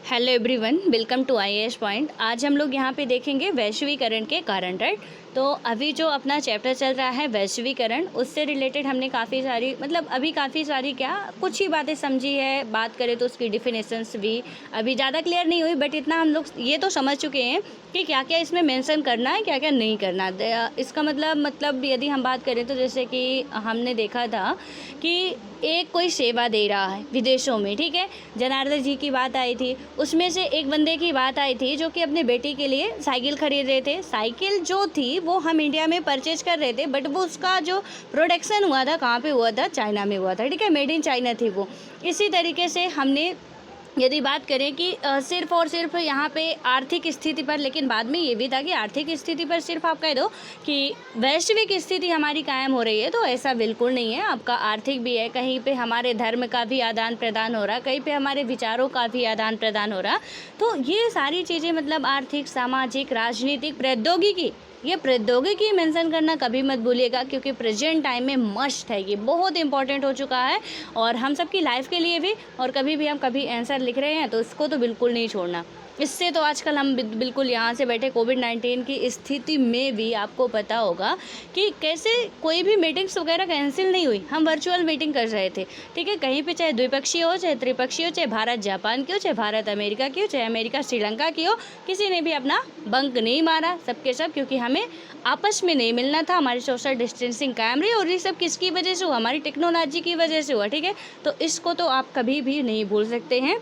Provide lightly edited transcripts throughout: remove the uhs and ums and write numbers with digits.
Hello everyone, welcome to IAS point. आज हम लोग यहाँ पे देखेंगे वैश्वीकरण के कारण, राइट। तो अभी जो अपना चैप्टर चल रहा है वैश्वीकरण, उससे रिलेटेड हमने काफ़ी सारी अभी काफ़ी सारी कुछ ही बातें समझी है। बात करें तो उसकी डिफिनेशंस भी अभी ज़्यादा क्लियर नहीं हुई, बट इतना हम लोग ये तो समझ चुके हैं कि क्या क्या इसमें मेंशन करना है, क्या क्या नहीं करना। इसका मतलब यदि हम बात करें तो जैसे कि हमने देखा था कि एक कोई सेवा दे रहा है विदेशों में, ठीक है। जनार्दन जी की बात आई थी, उसमें से एक बंदे की बात आई थी जो कि अपने बेटी के लिए साइकिल खरीद रहे थे। साइकिल जो थी वो हम इंडिया में परचेज कर रहे थे, बट वो उसका जो प्रोडक्शन हुआ था कहाँ पे हुआ था, चाइना में हुआ था, ठीक है। मेड इन चाइना थी वो। इसी तरीके से हमने यदि बात करें कि सिर्फ़ और सिर्फ यहाँ पे आर्थिक स्थिति पर, लेकिन बाद में ये भी था कि आर्थिक स्थिति पर सिर्फ आप कह दो कि वैश्विक स्थिति हमारी कायम हो रही है, तो ऐसा बिल्कुल नहीं है। आपका आर्थिक भी है, कहीं पे हमारे धर्म का भी आदान प्रदान हो रहा, कहीं पे हमारे विचारों का भी आदान प्रदान हो रहा। तो ये सारी चीज़ें आर्थिक, सामाजिक, राजनीतिक, प्रौद्योगिकी, ये प्रौद्योगिकी मेंशन करना कभी मत भूलिएगा, क्योंकि प्रेजेंट टाइम में मस्ट है, ये बहुत इंपॉर्टेंट हो चुका है और हम सब की लाइफ के लिए भी। और कभी आंसर लिख रहे हैं तो इसको तो बिल्कुल नहीं छोड़ना। इससे तो आजकल हम बिल्कुल यहाँ से बैठे कोविड-19 की स्थिति में भी आपको पता होगा कि कैसे कोई भी मीटिंग्स वगैरह कैंसिल नहीं हुई। हम वर्चुअल मीटिंग कर रहे थे, ठीक है। कहीं पे चाहे द्विपक्षीय हो, चाहे त्रिपक्षीय हो, चाहे भारत जापान की हो, चाहे भारत अमेरिका की हो, चाहे अमेरिका श्रीलंका की हो, किसी ने भी अपना बंक नहीं मारा, सबके सब, क्योंकि हमें आपस में नहीं मिलना था। हमारी सोशल डिस्टेंसिंग कायम रही और ये सब किसकी वजह से हुआ? हमारी टेक्नोलॉजी की वजह से हुआ, ठीक है। तो इसको तो आप कभी भी नहीं भूल सकते हैं।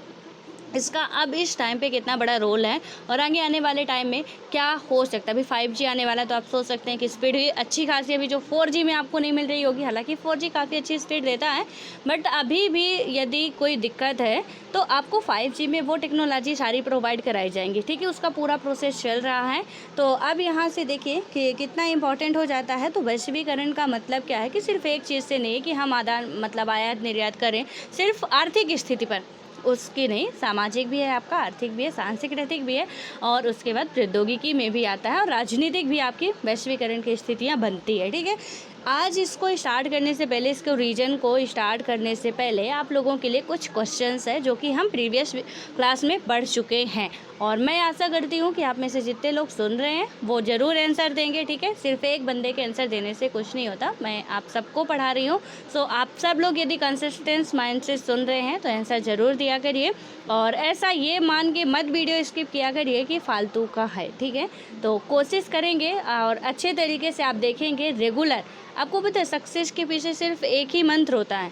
इसका अब इस टाइम पे कितना बड़ा रोल है और आगे आने वाले टाइम में क्या हो सकता है। अभी 5G आने वाला है, तो आप सोच सकते हैं कि स्पीड भी अच्छी खासी अभी जो 4G में आपको नहीं मिल रही होगी। हालांकि 4G काफ़ी अच्छी स्पीड देता है, बट अभी भी यदि कोई दिक्कत है तो आपको 5G में वो टेक्नोलॉजी सारी प्रोवाइड कराई जाएंगी, ठीक है। उसका पूरा प्रोसेस चल रहा है। तो अब यहाँ से देखिए कि कितना इंपॉर्टेंट हो जाता है। तो वैश्वीकरण का मतलब क्या है कि सिर्फ एक चीज़ से नहीं कि हम आयात निर्यात करें सिर्फ आर्थिक स्थिति पर, उसकी नहीं, सामाजिक भी है आपका, आर्थिक भी है, सांस्कृतिक भी है, और उसके बाद प्रौद्योगिकी में भी आता है, और राजनीतिक भी आपकी वैश्वीकरण की स्थितियाँ बनती है, ठीक है। आज इसको स्टार्ट करने से पहले, इसको रीजन को स्टार्ट करने से पहले आप लोगों के लिए कुछ क्वेश्चंस है जो कि हम प्रीवियस क्लास में पढ़ चुके हैं, और मैं आशा करती हूँ कि आप में से जितने लोग सुन रहे हैं वो ज़रूर आंसर देंगे, ठीक है। सिर्फ एक बंदे के आंसर देने से कुछ नहीं होता, मैं आप सबको पढ़ा रही हूँ। सो आप सब लोग यदि कंसिस्टेंस माइंड से सुन रहे हैं तो आंसर ज़रूर दिया करिए, और ऐसा ये मान के मत वीडियो स्किप किया करिए कि फालतू का है, ठीक है। तो कोशिश करेंगे और अच्छे तरीके से आप देखेंगे रेगुलर। आपको पता है सक्सेस के पीछे सिर्फ एक ही मंत्र होता है,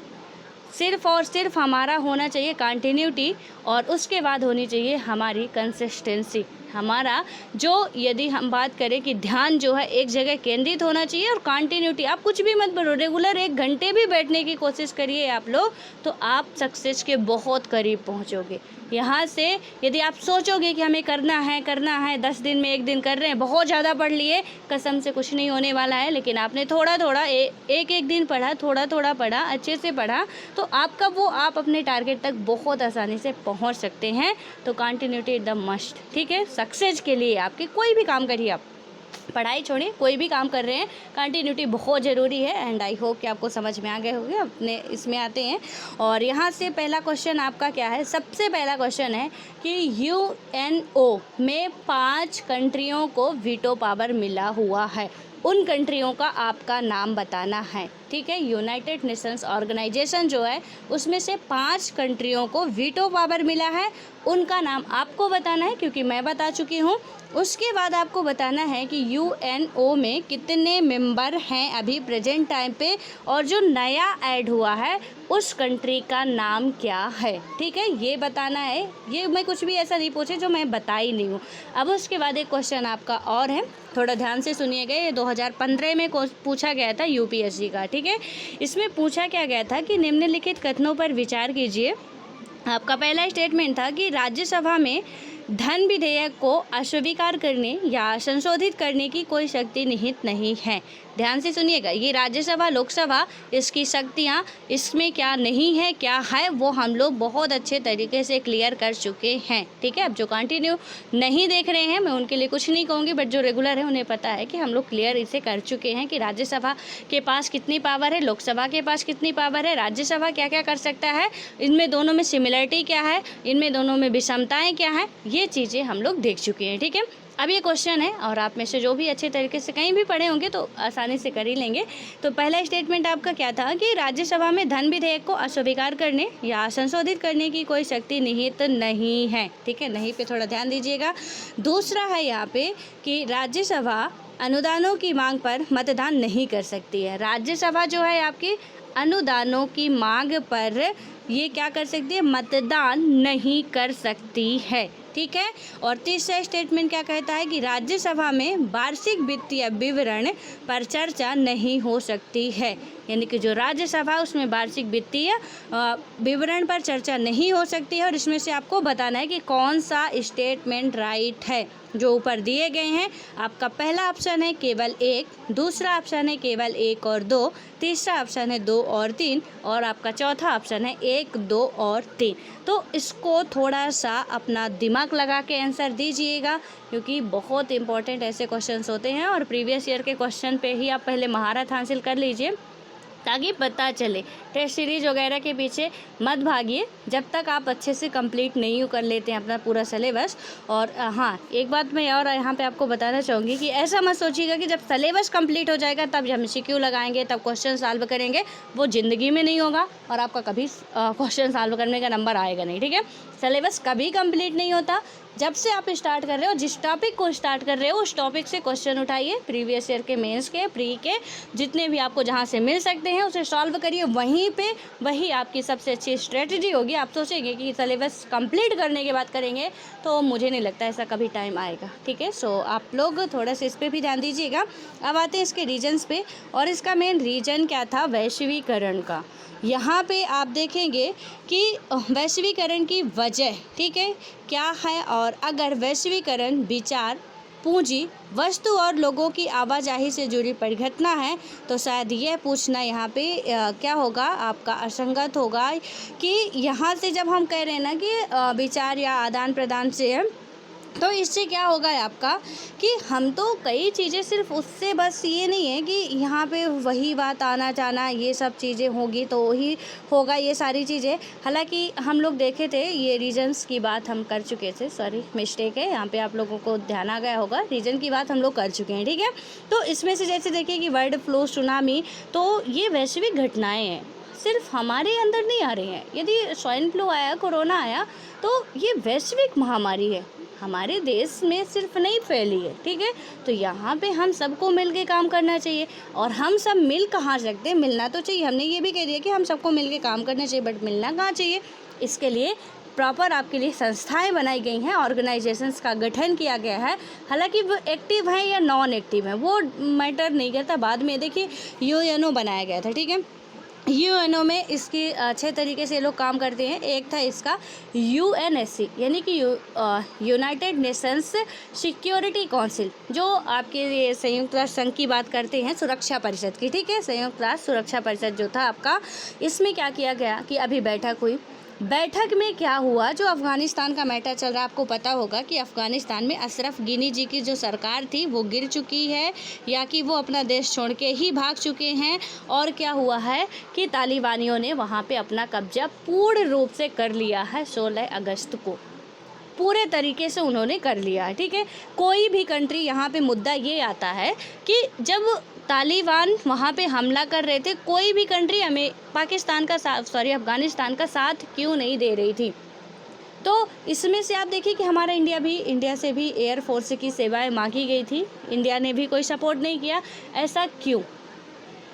सिर्फ और सिर्फ हमारा होना चाहिए कंटिन्यूटी, और उसके बाद होनी चाहिए हमारी कंसिस्टेंसी। हमारा जो, यदि हम बात करें कि ध्यान जो है एक जगह केंद्रित होना चाहिए, और कंटिन्यूटी। आप कुछ भी मत बोलो, रेगुलर 1 घंटे भी बैठने की कोशिश करिए आप लोग, तो आप सक्सेस के बहुत करीब पहुंचोगे। यहाँ से यदि आप सोचोगे कि हमें करना है 10 दिन में 1 दिन कर रहे हैं, बहुत ज़्यादा पढ़ लिए, कसम से कुछ नहीं होने वाला है। लेकिन आपने थोड़ा थोड़ा एक दिन पढ़ा, थोड़ा थोड़ा पढ़ा, अच्छे से पढ़ा, तो आपका आप अपने टारगेट तक बहुत आसानी से पहुँच सकते हैं। तो कंटिन्यूटी एकदम मस्ट, ठीक है। सक्सेस के लिए आपके कोई भी काम करिए, आप पढ़ाई छोड़िए, कोई भी काम कर रहे हैं, कंटिन्यूटी बहुत ज़रूरी है। एंड आई होप कि आपको समझ में आ गए होंगे। अपने इसमें आते हैं, और यहाँ से पहला क्वेश्चन आपका क्या है। सबसे पहला क्वेश्चन है कि यूएनओ में 5 कंट्रियों को वीटो पावर मिला हुआ है, उन कंट्रियों का आपका नाम बताना है, ठीक है। यूनाइटेड नेशंस ऑर्गेनाइजेशन जो है उसमें से 5 कंट्रियों को वीटो पावर मिला है, उनका नाम आपको बताना है, क्योंकि मैं बता चुकी हूँ। उसके बाद आपको बताना है कि यूएनओ में कितने मेंबर हैं अभी प्रेजेंट टाइम पे, और जो नया ऐड हुआ है उस कंट्री का नाम क्या है, ठीक है। ये बताना है। ये मैं कुछ भी ऐसा नहीं पूछे जो मैं बता ही नहीं हूँ। अब उसके बाद एक क्वेश्चन आपका और है, थोड़ा ध्यान से सुनिएगा। ये 2015 में पूछा गया था यूपीएससी का, ठीक है। इसमें पूछा क्या गया था कि निम्नलिखित कथनों पर विचार कीजिए। आपका पहला स्टेटमेंट था कि राज्यसभा में धन विधेयक को अस्वीकार करने या संशोधित करने की कोई शक्ति निहित नहीं है। ध्यान से सुनिएगा, ये राज्यसभा लोकसभा इसकी शक्तियाँ इसमें क्या नहीं है क्या है वो हम लोग बहुत अच्छे तरीके से क्लियर कर चुके हैं। ठीक है, अब जो कंटिन्यू नहीं देख रहे हैं मैं उनके लिए कुछ नहीं कहूँगी, बट जो रेगुलर है उन्हें पता है कि हम लोग क्लियर इसे कर चुके हैं कि राज्यसभा के पास कितनी पावर है, लोकसभा के पास कितनी पावर है, राज्यसभा क्या क्या कर सकता है, इनमें दोनों में सिमिलरिटी क्या है, इनमें दोनों में विषमताएँ क्या हैं, ये चीज़ें हम लोग देख चुके हैं। ठीक है, अब ये क्वेश्चन है और आप में से जो भी अच्छे तरीके से कहीं भी पढ़े होंगे तो आसानी से कर ही लेंगे। तो पहला स्टेटमेंट आपका क्या था कि राज्यसभा में धन विधेयक को अस्वीकार करने या संशोधित करने की कोई शक्ति निहित नहीं है। ठीक है, नहीं पे थोड़ा ध्यान दीजिएगा। दूसरा है यहाँ पे कि राज्यसभा अनुदानों की मांग पर मतदान नहीं कर सकती है। राज्यसभा जो है आपकी अनुदानों की मांग पर ये क्या कर सकती है, मतदान नहीं कर सकती है। ठीक है, और तीसरा स्टेटमेंट क्या कहता है कि राज्यसभा में वार्षिक वित्तीय विवरण पर चर्चा नहीं हो सकती है, यानी कि जो राज्यसभा उसमें वार्षिक वित्तीय विवरण पर चर्चा नहीं हो सकती है। और इसमें से आपको बताना है कि कौन सा स्टेटमेंट राइट है। जो ऊपर दिए गए हैं आपका पहला ऑप्शन है केवल 1, दूसरा ऑप्शन है केवल 1 और 2, तीसरा ऑप्शन है 2 और 3 और आपका चौथा ऑप्शन है 1, 2 और 3। तो इसको थोड़ा सा अपना दिमाग लगा के आंसर दीजिएगा, क्योंकि बहुत इंपॉर्टेंट ऐसे क्वेश्चंस होते हैं और प्रीवियस ईयर के क्वेश्चन पे ही आप पहले महारत हासिल कर लीजिए ताकि पता चले। टेस्ट सीरीज वगैरह के पीछे मत भागिए जब तक आप अच्छे से कंप्लीट नहीं कर लेते हैं अपना पूरा सिलेबस। और हाँ, एक बात मैं और यहाँ पे आपको बताना चाहूँगी कि ऐसा मत सोचिएगा कि जब सिलेबस कंप्लीट हो जाएगा तब हम MCQ लगाएंगे, तब क्वेश्चन सॉल्व करेंगे। वो ज़िंदगी में नहीं होगा और आपका कभी क्वेश्चन सॉल्व करने का नंबर आएगा नहीं। ठीक है, सिलेबस कभी कंप्लीट नहीं होता। जब से आप स्टार्ट कर रहे हो, जिस टॉपिक को स्टार्ट कर रहे हो उस टॉपिक से क्वेश्चन उठाइए, प्रीवियस ईयर के, मेंस के, प्री के, जितने भी आपको जहाँ से मिल सकते हैं उसे सॉल्व करिए। वहीं पे वही आपकी सबसे अच्छी स्ट्रेटजी होगी। आप सोचेंगे कि सिलेबस कंप्लीट करने के बाद करेंगे, तो मुझे नहीं लगता ऐसा कभी टाइम आएगा। ठीक है, सो आप लोग थोड़ा सा इस पर भी ध्यान दीजिएगा। अब आते हैं इसके रीजन्स पे, और इसका मेन रीजन क्या था, वैश्वीकरण का। यहाँ पे आप देखेंगे कि वैश्वीकरण की वजह, ठीक है, क्या है, और अगर वैश्वीकरण विचार, पूंजी, वस्तु और लोगों की आवाजाही से जुड़ी परिघटना है तो शायद यह पूछना यहाँ पे क्या होगा, आपका असंगत होगा कि यहाँ से जब हम कह रहे हैं ना कि विचार या आदान प्रदान से है, तो इससे क्या होगा आपका कि हम तो कई चीज़ें सिर्फ उससे, बस ये नहीं है कि यहाँ पे वही बात आना जाना ये सब चीज़ें होगी तो वही होगा ये सारी चीज़ें। हालांकि हम लोग देखे थे, ये रीजन्स की बात हम कर चुके थे, सॉरी मिस्टेक है यहाँ पे, आप लोगों को ध्यान आ गया होगा, रीजन की बात हम लोग कर चुके हैं। ठीक है, तो इसमें से जैसे देखिए कि बर्ड फ्लू, सुनामी, तो ये वैश्विक घटनाएँ हैं, सिर्फ हमारे अंदर नहीं आ रही हैं। यदि स्वाइन फ्लू आया, कोरोना आया, तो ये वैश्विक महामारी है, हमारे देश में सिर्फ नहीं फैली है। ठीक है, तो यहाँ पे हम सबको मिल के काम करना चाहिए। और हम सब मिल कहाँ सकते हैं, मिलना तो चाहिए। हमने ये भी कह दिया कि हम सबको मिल के काम करना चाहिए, बट मिलना कहाँ चाहिए, इसके लिए प्रॉपर आपके लिए संस्थाएं बनाई गई हैं, ऑर्गेनाइजेशंस का गठन किया गया है। हालांकि वो एक्टिव हैं या नॉन एक्टिव हैं वो मैटर नहीं करता, बाद में देखिए UNO बनाया गया था। ठीक है, UNO में इसकी अच्छे तरीके से लोग काम करते हैं। एक था इसका UNSC, यानी कि यूनाइटेड नेशंस सिक्योरिटी काउंसिल, जो आपके ये संयुक्त राष्ट्र संघ की बात करते हैं, सुरक्षा परिषद की। ठीक है, संयुक्त राष्ट्र सुरक्षा परिषद जो था आपका, इसमें क्या किया गया कि अभी बैठक हुई। बैठक में क्या हुआ, जो अफ़गानिस्तान का मैटर चल रहा है, आपको पता होगा कि अफ़गानिस्तान में अशरफ गनी जी की जो सरकार थी वो गिर चुकी है, या कि वो अपना देश छोड़ के ही भाग चुके हैं। और क्या हुआ है कि तालिबानियों ने वहाँ पे अपना कब्जा पूर्ण रूप से कर लिया है। 16 अगस्त को पूरे तरीके से उन्होंने कर लिया है। ठीक है, कोई भी कंट्री, यहाँ पे मुद्दा ये आता है कि जब तालिबान वहाँ पे हमला कर रहे थे, कोई भी कंट्री हमें पाकिस्तान का साथ, सॉरी अफ़गानिस्तान का साथ क्यों नहीं दे रही थी। तो इसमें से आप देखिए कि हमारा इंडिया से भी एयरफोर्स की सेवाएं मांगी गई थी, इंडिया ने भी कोई सपोर्ट नहीं किया। ऐसा क्यों,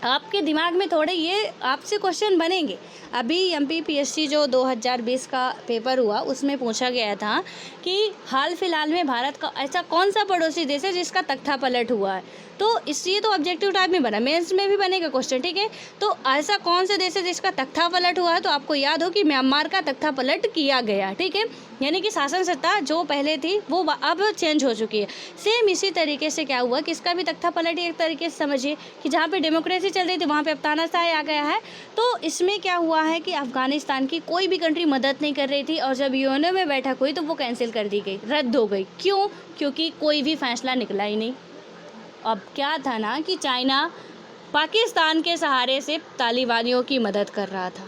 आपके दिमाग में थोड़े ये आपसे क्वेश्चन बनेंगे। अभी MPPSC जो 2020 का पेपर हुआ उसमें पूछा गया था कि हाल फिलहाल में भारत का ऐसा कौन सा पड़ोसी देश है जिसका तख्ता पलट हुआ है। तो इसलिए तो ऑब्जेक्टिव टाइप में बना, मेंस में भी बनेगा क्वेश्चन, ठीक है। तो ऐसा कौन से देश है जिसका तख्ता पलट हुआ है, तो आपको याद हो कि म्यांमार का तख्ता पलट किया गया, ठीक है। यानी कि शासन सत्ता जो पहले थी वो अब चेंज हो चुकी है। सेम इसी तरीके से क्या हुआ कि इसका भी तख्ता पलट एक तरीके से समझिए कि जहाँ पे डेमोक्रेसी चल रही थी वहाँ पे अब तानाशाही आ गया है। तो इसमें क्या हुआ है कि अफगानिस्तान की कोई भी कंट्री मदद नहीं कर रही थी, और जब यूएनओ में बैठक हुई तो वो कैंसिल कर दी गई, रद्द हो गई। क्यों? क्योंकि कोई भी फैसला निकला ही नहीं। अब क्या था ना कि चाइना पाकिस्तान के सहारे से तालिबानियों की मदद कर रहा था,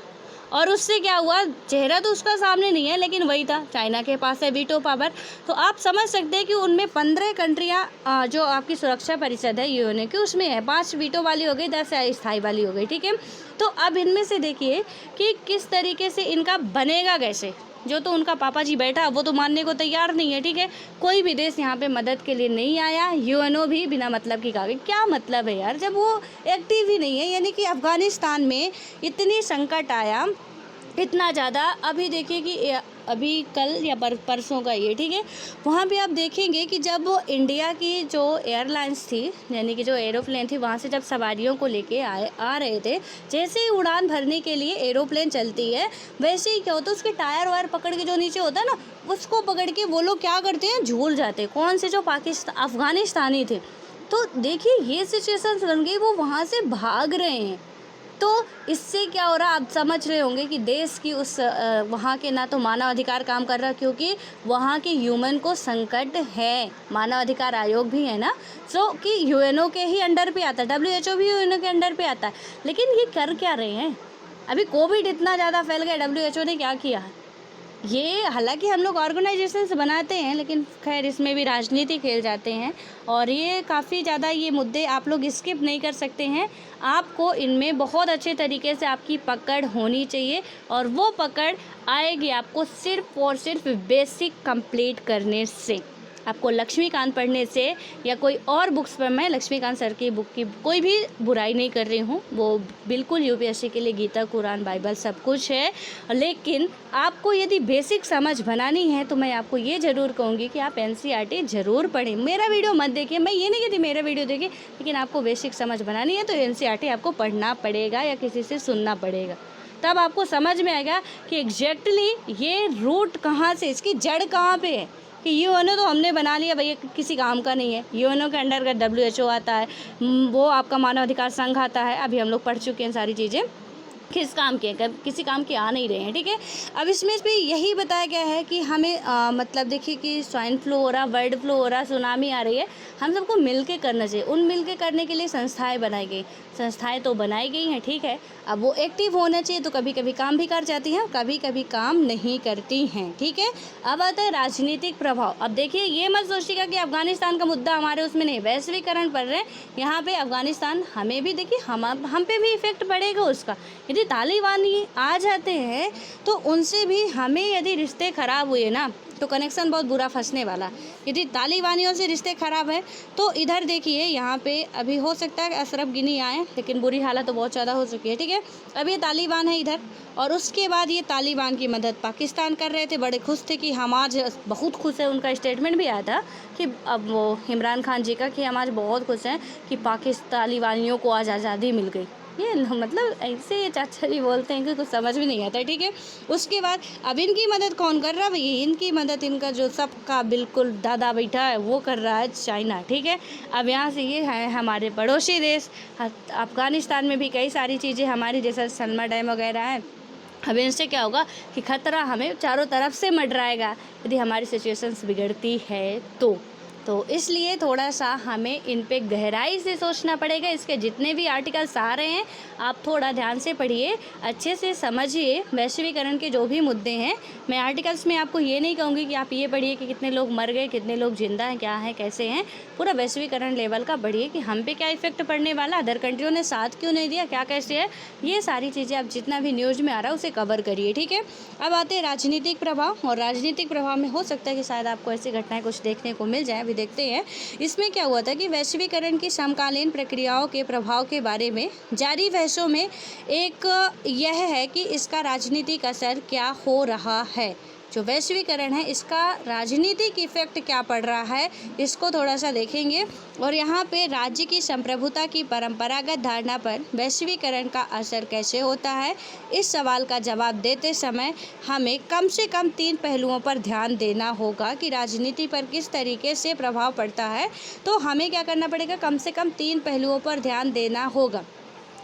और उससे क्या हुआ, चेहरा तो उसका सामने नहीं है लेकिन वही था, चाइना के पास है वीटो पावर। तो आप समझ सकते हैं कि उनमें 15 कंट्रियाँ जो आपकी सुरक्षा परिषद है यूएनओ की उसमें है, 5 वीटो वाली हो गई, 10 स्थायी वाली हो गई, ठीक है। तो अब इनमें से देखिए कि किस तरीके से इनका बनेगा कैसे। जो तो उनका पापा जी बैठा वो तो मानने को तैयार नहीं है, ठीक है। कोई भी देश यहाँ पे मदद के लिए नहीं आया, यूएनओ भी बिना मतलब की कागज। क्या मतलब है यार, जब वो एक्टिव ही नहीं है। यानी कि अफ़गानिस्तान में इतनी संकट आया, इतना ज़्यादा। अभी देखिए कि अभी कल या परसों का ये, ठीक है, वहाँ पे आप देखेंगे कि जब वो इंडिया की जो एयरलाइंस थी, यानी कि जो एरोप्लेन थी, वहाँ से जब सवारियों को लेके आ रहे थे, जैसे ही उड़ान भरने के लिए एरोप्लेन चलती है वैसे ही क्या होता है, उसके टायर वायर पकड़ के जो नीचे होता है ना, उसको पकड़ के वो लोग क्या करते हैं, झूल जाते। कौन से जो अफ़गानिस्तानी थे। तो देखिए ये सिचुएशन बन गई, वो वहाँ से भाग रहे हैं। तो इससे क्या हो रहा है, आप समझ रहे होंगे कि देश की उस वहाँ के ना तो मानव अधिकार काम कर रहा, क्योंकि वहाँ के ह्यूमन को संकट है। मानव अधिकार आयोग भी है ना, सो कि यूएनओ के ही अंडर पे आता है, डब्ल्यूएचओ भी यूएनओ के अंडर पे आता है। लेकिन ये कर क्या रहे हैं, अभी कोविड इतना ज़्यादा फैल गया, डब्ल्यूएचओ ने क्या किया है। ये हालांकि हम लोग ऑर्गेनाइजेशंस बनाते हैं, लेकिन खैर इसमें भी राजनीति खेल जाते हैं, और ये काफ़ी ज़्यादा ये मुद्दे आप लोग स्किप नहीं कर सकते हैं। आपको इनमें बहुत अच्छे तरीके से आपकी पकड़ होनी चाहिए, और वो पकड़ आएगी आपको सिर्फ और सिर्फ बेसिक कंप्लीट करने से। आपको लक्ष्मीकांत पढ़ने से या कोई और बुक्स पर, मैं लक्ष्मीकांत सर की बुक की कोई भी बुराई नहीं कर रही हूँ, वो बिल्कुल यूपीएससी के लिए गीता, कुरान, बाइबल सब कुछ है। लेकिन आपको यदि बेसिक समझ बनानी है तो मैं आपको ये ज़रूर कहूँगी कि आप एनसीईआरटी ज़रूर पढ़ें। मेरा वीडियो मत देखिए, मैं ये नहीं कहती मेरा वीडियो देखिए, लेकिन आपको बेसिक समझ बनानी है तो एनसीईआरटी आपको पढ़ना पड़ेगा या किसी से सुनना पड़ेगा। तब आपको समझ में आएगा कि एग्जैक्टली ये रूट कहाँ से, इसकी जड़ कहाँ पे है। कि यूएनओ तो हमने बना लिया भैया, किसी काम का नहीं है। यूएनओ के अंडर का डब्ल्यूएचओ आता है, वो आपका मानव अधिकार संघ आता है, अभी हम लोग पढ़ चुके हैं सारी चीज़ें, किस काम के हैं, किसी काम के आ नहीं रहे हैं, ठीक है। अब इसमें भी यही बताया गया है कि हमें मतलब देखिए कि स्वाइन फ्लू हो रहा, बर्ड फ्लू हो रहा, सुनामी आ रही है, हम सबको मिलके करना चाहिए। उन मिलके करने के लिए संस्थाएं बनाई गई, संस्थाएं तो बनाई गई हैं, ठीक है। अब वो एक्टिव होना चाहिए, तो कभी कभी काम भी कर जाती हैं, कभी कभी काम नहीं करती हैं, ठीक है। अब आता है राजनीतिक प्रभाव। अब देखिए ये मत सोचिएगा कि अफगानिस्तान का मुद्दा हमारे उसमें नहीं, वैश्वीकरण पड़ रहे हैं यहाँ पे अफगानिस्तान, हमें भी देखिए हम पे भी इफेक्ट पड़ेगा उसका। यदि तालिबानी आ जाते हैं तो उनसे भी हमें यदि रिश्ते ख़राब हुए ना तो कनेक्शन बहुत बुरा फंसने वाला। यदि तालिबानियों से रिश्ते ख़राब है तो इधर देखिए यहाँ पे अभी हो सकता है अशरफ गनी आए, लेकिन बुरी हालत तो बहुत ज़्यादा हो चुकी है, ठीक है। अब ये तालिबान है इधर, और उसके बाद ये तालिबान की मदद पाकिस्तान कर रहे थे, बड़े खुश थे कि हम आज बहुत खुश है। उनका स्टेटमेंट भी आया था कि अब वो इमरान खान जी का कि हम आज बहुत खुश हैं कि तालिबानियों को आज आज़ादी मिल गई। ये मतलब ऐसे ये चाचा जी बोलते हैं कि कुछ समझ में नहीं आता, ठीक है। उसके बाद अब इनकी मदद कौन कर रहा है भैया, इनकी मदद इनका जो सबका बिल्कुल दादा बैठा है वो कर रहा है चाइना, ठीक है। अब यहाँ से ये है हमारे पड़ोसी देश, अफ़गानिस्तान में भी कई सारी चीज़ें हमारी, जैसे सलमा डैम वगैरह है। अब इनसे क्या होगा कि खतरा हमें चारों तरफ से मंडराएगा यदि हमारी सिचुएशंस बिगड़ती है तो इसलिए थोड़ा सा हमें इन पे गहराई से सोचना पड़ेगा। इसके जितने भी आर्टिकल्स आ रहे हैं आप थोड़ा ध्यान से पढ़िए, अच्छे से समझिए वैश्वीकरण के जो भी मुद्दे हैं। मैं आर्टिकल्स में आपको ये नहीं कहूँगी कि आप ये पढ़िए कि कितने लोग मर गए, कितने लोग जिंदा हैं, क्या है, कैसे हैं। पूरा वैश्वीकरण लेवल का पढ़िए कि हम पे क्या इफेक्ट पड़ने वाला, अदर कंट्रियों ने साथ क्यों नहीं दिया, क्या कैसे है, ये सारी चीज़ें आप जितना भी न्यूज़ में आ रहा है उसे कवर करिए, ठीक है। अब आते हैं राजनीतिक प्रभाव, और राजनीतिक प्रभाव में हो सकता है कि शायद आपको ऐसी घटनाएं कुछ देखने को मिल जाए। अभी देखते हैं इसमें क्या हुआ था कि वैश्वीकरण की समकालीन प्रक्रियाओं के प्रभाव के बारे में जारी बहसों में एक यह है कि इसका राजनीतिक असर क्या हो रहा है। जो वैश्वीकरण है इसका राजनीतिक इफेक्ट क्या पड़ रहा है, इसको थोड़ा सा देखेंगे। और यहाँ पे राज्य की संप्रभुता की परंपरागत धारणा पर वैश्वीकरण का असर कैसे होता है, इस सवाल का जवाब देते समय हमें कम से कम 3 पहलुओं पर ध्यान देना होगा कि राजनीति पर किस तरीके से प्रभाव पड़ता है। तो हमें क्या करना पड़ेगा, कम से कम 3 पहलुओं पर ध्यान देना होगा।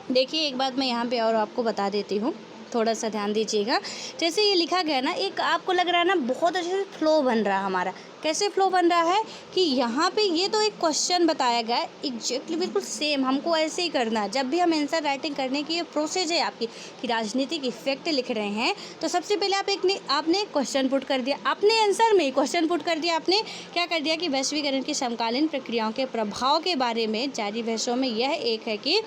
देखिए एक बात मैं यहाँ पे और आपको बता देती हूँ, थोड़ा सा ध्यान दीजिएगा। जैसे ये लिखा गया ना, एक आपको लग रहा है ना बहुत अच्छे से फ्लो बन रहा है हमारा। कैसे फ्लो बन रहा है कि यहाँ पे ये तो एक क्वेश्चन बताया गया है एग्जैक्टली बिल्कुल सेम, हमको ऐसे ही करना है। जब भी हम आंसर राइटिंग करने की ये प्रोसेस है आपकी कि राजनीतिक इफेक्ट लिख रहे हैं, तो सबसे पहले आपने क्वेश्चन पुट कर दिया, अपने आंसर में क्वेश्चन पुट कर दिया। आपने क्या कर दिया कि वैश्वीकरण की समकालीन प्रक्रियाओं के प्रभाव के बारे में जारी बहसों में यह एक है कि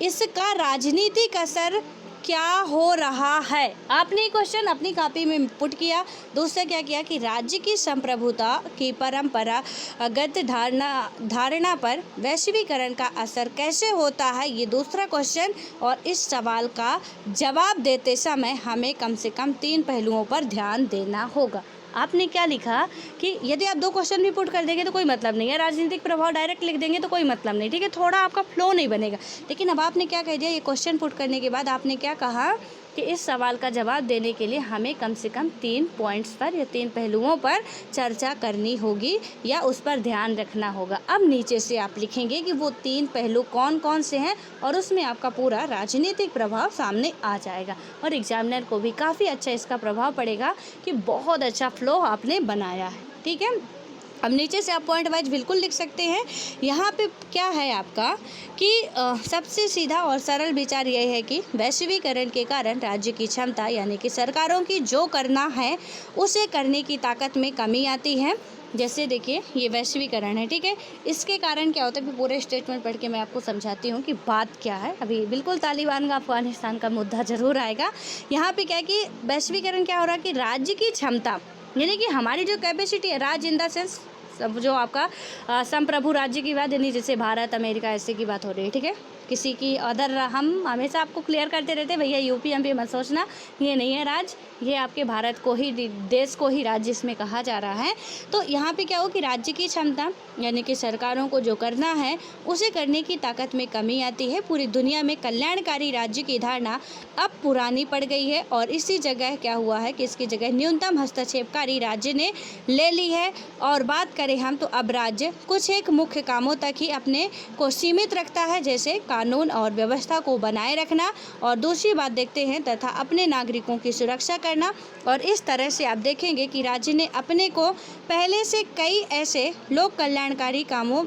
इसका राजनीतिक असर क्या हो रहा है। आपने क्वेश्चन अपनी कॉपी में पुट किया। दूसरा क्या किया कि राज्य की संप्रभुता की परंपरागत धारणा पर वैश्वीकरण का असर कैसे होता है, ये दूसरा क्वेश्चन। और इस सवाल का जवाब देते समय हमें कम से कम 3 पहलुओं पर ध्यान देना होगा। आपने क्या लिखा कि यदि आप 2 क्वेश्चन भी पुट कर देंगे तो कोई मतलब नहीं है, राजनीतिक प्रभाव डायरेक्ट लिख देंगे तो कोई मतलब नहीं, ठीक है, थोड़ा आपका फ्लो नहीं बनेगा। लेकिन अब आपने क्या कह दिया, ये क्वेश्चन पुट करने के बाद आपने क्या कहा कि इस सवाल का जवाब देने के लिए हमें कम से कम 3 पॉइंट्स पर या 3 पहलुओं पर चर्चा करनी होगी या उस पर ध्यान रखना होगा। अब नीचे से आप लिखेंगे कि वो 3 पहलू कौन कौन से हैं और उसमें आपका पूरा राजनीतिक प्रभाव सामने आ जाएगा और एग्जामिनर को भी काफ़ी अच्छा इसका प्रभाव पड़ेगा कि बहुत अच्छा फ्लो आपने बनाया है। ठीक है, अब नीचे से आप पॉइंट वाइज बिल्कुल लिख सकते हैं। यहाँ पे क्या है आपका कि सबसे सीधा और सरल विचार यह है कि वैश्वीकरण के कारण राज्य की क्षमता यानी कि सरकारों की जो करना है उसे करने की ताकत में कमी आती है। जैसे देखिए ये वैश्वीकरण है, ठीक है, इसके कारण क्या होता है, फिर पूरे स्टेटमेंट पढ़ के मैं आपको समझाती हूँ कि बात क्या है। अभी बिल्कुल तालिबान का अफगानिस्तान का मुद्दा ज़रूर आएगा। यहाँ पे क्या है कि वैश्वीकरण क्या हो रहा है कि राज्य की क्षमता यानी कि हमारी जो कैपेसिटी है, राज्य इन द सेंस सब जो आपका संप्रभु राज्य की बात, यानी जैसे भारत अमेरिका ऐसे की बात हो रही है, ठीक है, किसी की अदर, हम हमेशा आपको क्लियर करते रहते हैं भैया यूपी एमपी मत सोचना, ये नहीं है राज्य, ये आपके भारत को ही, देश को ही राज्य इसमें कहा जा रहा है। तो यहाँ पे क्या हो कि राज्य की क्षमता यानी कि सरकारों को जो करना है उसे करने की ताकत में कमी आती है। पूरी दुनिया में कल्याणकारी राज्य की धारणा अब पुरानी पड़ गई है और इसी जगह क्या हुआ है कि इसकी जगह न्यूनतम हस्तक्षेपकारी राज्य ने ले ली है। और बात करें हम तो अब राज्य कुछ एक मुख्य कामों तक ही अपने को सीमित रखता है, जैसे कानून और व्यवस्था को बनाए रखना, और दूसरी बात देखते हैं तथा अपने नागरिकों की सुरक्षा करना। और इस तरह से आप देखेंगे कि राज्य ने अपने को पहले से कई ऐसे लोक कल्याणकारी कामों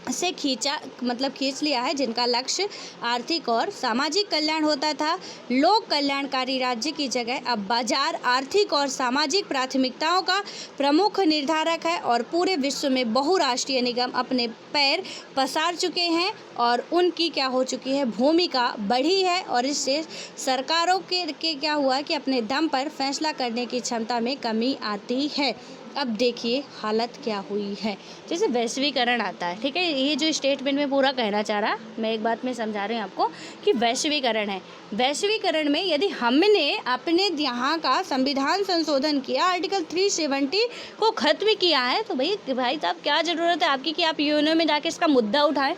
से खींच लिया है जिनका लक्ष्य आर्थिक और सामाजिक कल्याण होता था। लोक कल्याणकारी राज्य की जगह अब बाजार आर्थिक और सामाजिक प्राथमिकताओं का प्रमुख निर्धारक है और पूरे विश्व में बहुराष्ट्रीय निगम अपने पैर पसार चुके हैं और उनकी क्या हो चुकी है, भूमिका बढ़ी है। और इससे सरकारों के क्या हुआ कि अपने दम पर फैसला करने की क्षमता में कमी आती है। अब देखिए हालत क्या हुई है, जैसे वैश्वीकरण आता है, ठीक है, ये जो स्टेटमेंट में पूरा कहना चाह रहा, मैं एक बात में समझा रही हूँ आपको कि वैश्वीकरण है। वैश्वीकरण में यदि हमने अपने यहाँ का संविधान संशोधन किया, आर्टिकल 370 को ख़त्म किया है, तो भाई साहब क्या ज़रूरत है आपकी कि आप यूएनओ में जाके इसका मुद्दा उठाएं।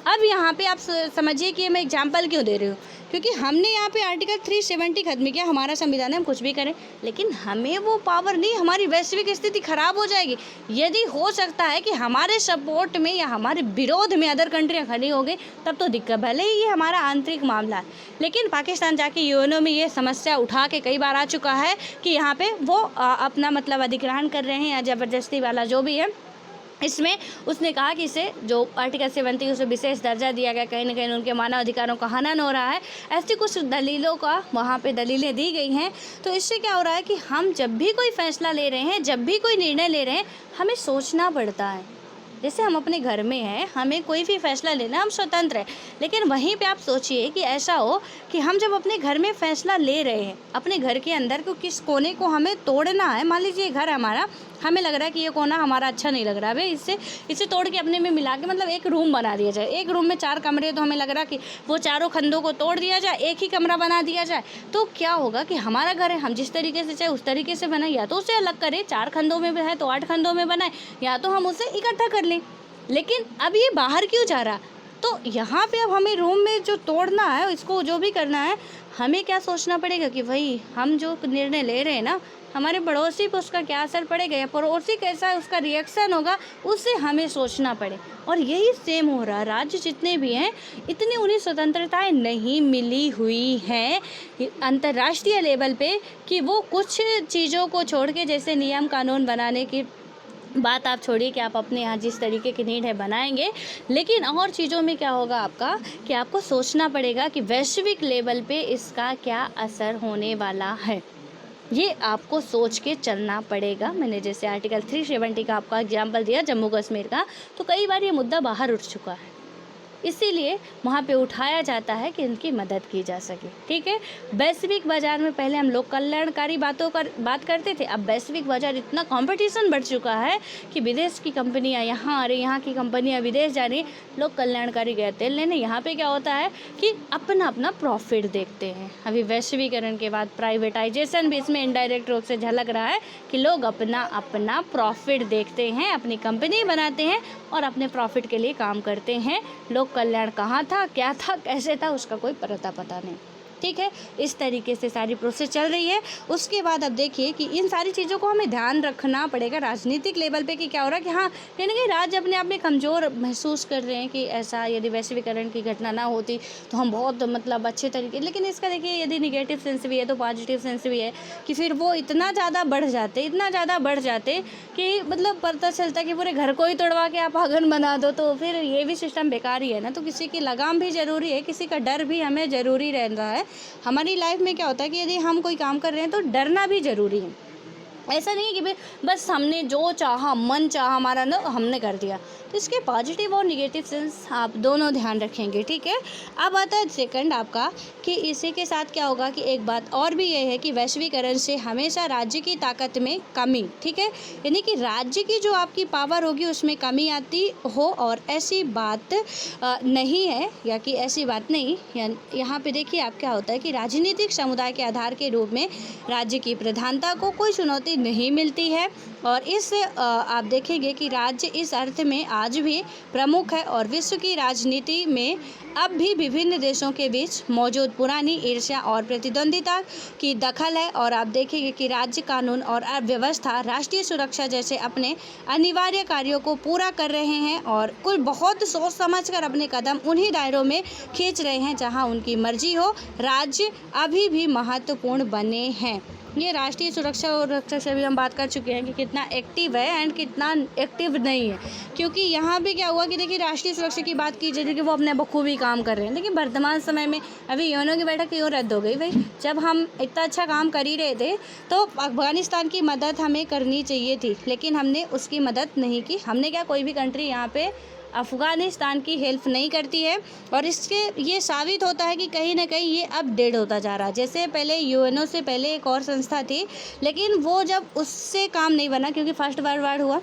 अब यहाँ पे आप समझिए कि मैं एग्जाम्पल क्यों दे रही हूँ, क्योंकि हमने यहाँ पे आर्टिकल 370 खत्म किया, हमारा संविधान है, हम कुछ भी करें, लेकिन हमें वो पावर नहीं, हमारी वैश्विक स्थिति खराब हो जाएगी। यदि हो सकता है कि हमारे सपोर्ट में या हमारे विरोध में अदर कंट्रियाँ खड़ी हो गई, तब तो दिक्कत, भले ही ये हमारा आंतरिक मामला है, लेकिन पाकिस्तान जाके यूएनओ में ये समस्या उठा के कई बार आ चुका है कि यहाँ पर वो अपना मतलब अधिग्रहण कर रहे हैं या ज़बरदस्ती वाला जो भी है, इसमें उसने कहा कि इसे जो आर्टिकल 70 उसे विशेष दर्जा दिया गया, कहीं ना कहीं उनके मानव अधिकारों का हनन हो रहा है। ऐसी कुछ दलीलों का वहाँ पे दलीलें दी गई हैं। तो इससे क्या हो रहा है कि हम जब भी कोई फैसला ले रहे हैं, जब भी कोई निर्णय ले रहे हैं, हमें सोचना पड़ता है। जैसे हम अपने घर में हैं, हमें कोई भी फैसला लेना, हम स्वतंत्र हैं, लेकिन वहीं पे आप सोचिए कि ऐसा हो कि हम जब अपने घर में फैसला ले रहे हैं, अपने घर के अंदर को किस कोने को हमें तोड़ना है, मान लीजिए घर हमारा, हमें लग रहा है कि ये कोना हमारा अच्छा नहीं लग रहा है, भाई इसे तोड़ के अपने में मिला के मतलब एक रूम बना दिया जाए। एक रूम में 4 कमरे, तो हमें लग रहा है कि वो चारों खंडों को तोड़ दिया जाए, एक ही कमरा बना दिया जाए। तो क्या होगा कि हमारा घर है, हम जिस तरीके से चाहे उस तरीके से बनाए, या तो उसे अलग करें, 4 खंडों में है तो 8 खंडों में बनाए, या तो हम उसे इकट्ठा कर लें। लेकिन अब ये बाहर क्यों जा रहा? तो यहाँ पे अब हमें रूम में जो तोड़ना है, इसको जो भी करना है, हमें क्या सोचना पड़ेगा कि भाई हम जो निर्णय ले रहे हैं ना, हमारे पड़ोसी पर उसका क्या असर पड़ेगा, या पड़ोसी कैसा उसका रिएक्शन होगा, उससे हमें सोचना पड़े। और यही सेम हो रहा है, राज्य जितने भी हैं इतनी उन्हें स्वतंत्रताएं नहीं मिली हुई हैं अंतर्राष्ट्रीय लेवल पे कि वो कुछ चीज़ों को छोड़ के, जैसे नियम कानून बनाने की बात आप छोड़िए कि आप अपने यहाँ जिस तरीके की नीड है बनाएंगे, लेकिन और चीज़ों में क्या होगा आपका कि आपको सोचना पड़ेगा कि वैश्विक लेवल पे इसका क्या असर होने वाला है। ये आपको सोच के चलना पड़ेगा। मैंने जैसे आर्टिकल 370 का आपका एग्जाम्पल दिया जम्मू कश्मीर का, तो कई बार ये मुद्दा बाहर उठ चुका है, इसीलिए वहाँ पे उठाया जाता है कि उनकी मदद की जा सके। ठीक है, वैश्विक बाज़ार में पहले हम लोग कल्याणकारी बात करते थे, अब वैश्विक बाज़ार इतना कंपटीशन बढ़ चुका है कि विदेश की कंपनियाँ यहाँ आ रही, यहाँ की कंपनियाँ विदेश जा रही, लोग कल्याणकारी गए तेल लेने। यहाँ पे क्या होता है कि अपना प्रॉफिट देखते हैं। अभी वैश्वीकरण के बाद प्राइवेटाइजेशन भी इसमें इनडायरेक्ट रूप से झलक रहा है कि लोग अपना प्रॉफिट देखते हैं, अपनी कंपनी बनाते हैं और अपने प्रॉफिट के लिए काम करते हैं। लोग कल्याण कहाँ था, क्या था, कैसे था, उसका कोई पता नहीं। ठीक है, इस तरीके से सारी प्रोसेस चल रही है। उसके बाद अब देखिए कि इन सारी चीज़ों को हमें ध्यान रखना पड़ेगा राजनीतिक लेवल पे कि क्या हो रहा है कि हाँ, कहीं ना कहीं राज्य अपने आप में कमज़ोर महसूस कर रहे हैं कि ऐसा यदि वैश्वीकरण की घटना ना होती तो हम बहुत मतलब अच्छे तरीके, लेकिन इसका देखिए यदि निगेटिव सेंस भी है तो पॉजिटिव सेंस भी है कि फिर वो इतना ज़्यादा बढ़ जाते कि मतलब पता चलता कि पूरे घर को ही तोड़वा के आप आंगन बना दो, तो फिर ये भी सिस्टम बेकार ही है ना। तो किसी की लगाम भी ज़रूरी है, किसी का डर भी हमें ज़रूरी रहता है। हमारी लाइफ में क्या होता है कि यदि हम कोई काम कर रहे हैं तो डरना भी ज़रूरी है। ऐसा नहीं है कि भाई बस हमने जो चाहा, मन चाहा हमारा ना, हमने कर दिया। तो इसके पॉजिटिव और निगेटिव सेंस आप दोनों ध्यान रखेंगे। ठीक है, अब आता है सेकंड आपका कि इसी के साथ क्या होगा कि एक बात और भी ये है कि वैश्वीकरण से हमेशा राज्य की ताकत में कमी, ठीक है, यानी कि राज्य की जो आपकी पावर होगी उसमें कमी आती हो, और ऐसी बात नहीं है, या कि ऐसी बात नहीं। यहाँ पे देखिए आप क्या होता है कि राजनीतिक समुदाय के आधार के रूप में राज्य की प्रधानता को कोई चुनौती नहीं मिलती है, और इससे आप देखेंगे कि राज्य इस अर्थ में आज भी प्रमुख है, और विश्व की राजनीति में अब भी विभिन्न देशों के बीच मौजूद पुरानी ईर्ष्या और प्रतिद्वंदिता की दखल है। और आप देखेंगे कि राज्य कानून और अर्थव्यवस्था, राष्ट्रीय सुरक्षा जैसे अपने अनिवार्य कार्यों को पूरा कर रहे हैं, और कुछ बहुत सोच समझकर अपने कदम उन्हीं दायरों में खींच रहे हैं जहां उनकी मर्जी हो। राज्य अभी भी महत्वपूर्ण बने हैं। ये राष्ट्रीय सुरक्षा और रक्षा से भी हम बात कर चुके हैं कि कितना एक्टिव है एंड कितना एक्टिव नहीं है, क्योंकि यहाँ पे क्या हुआ कि देखिए राष्ट्रीय सुरक्षा की बात की जाए कि वो अपने बखूबी काम कर रहे हैं, लेकिन वर्तमान समय में अभी यूएनओ की बैठक क्यों रद्द हो गई भाई? जब हम इतना अच्छा काम कर ही रहे थे तो अफगानिस्तान की मदद हमें करनी चाहिए थी, लेकिन हमने उसकी मदद नहीं की। हमने क्या, कोई भी कंट्री यहाँ पे अफ़गानिस्तान की हेल्प नहीं करती है, और इसके ये साबित होता है कि कहीं ना कहीं ये अब डेड होता जा रहा है। जैसे पहले यूएनओ से पहले एक और संस्था थी, लेकिन वो जब उससे काम नहीं बना क्योंकि फर्स्ट वर्ल्ड वार हुआ,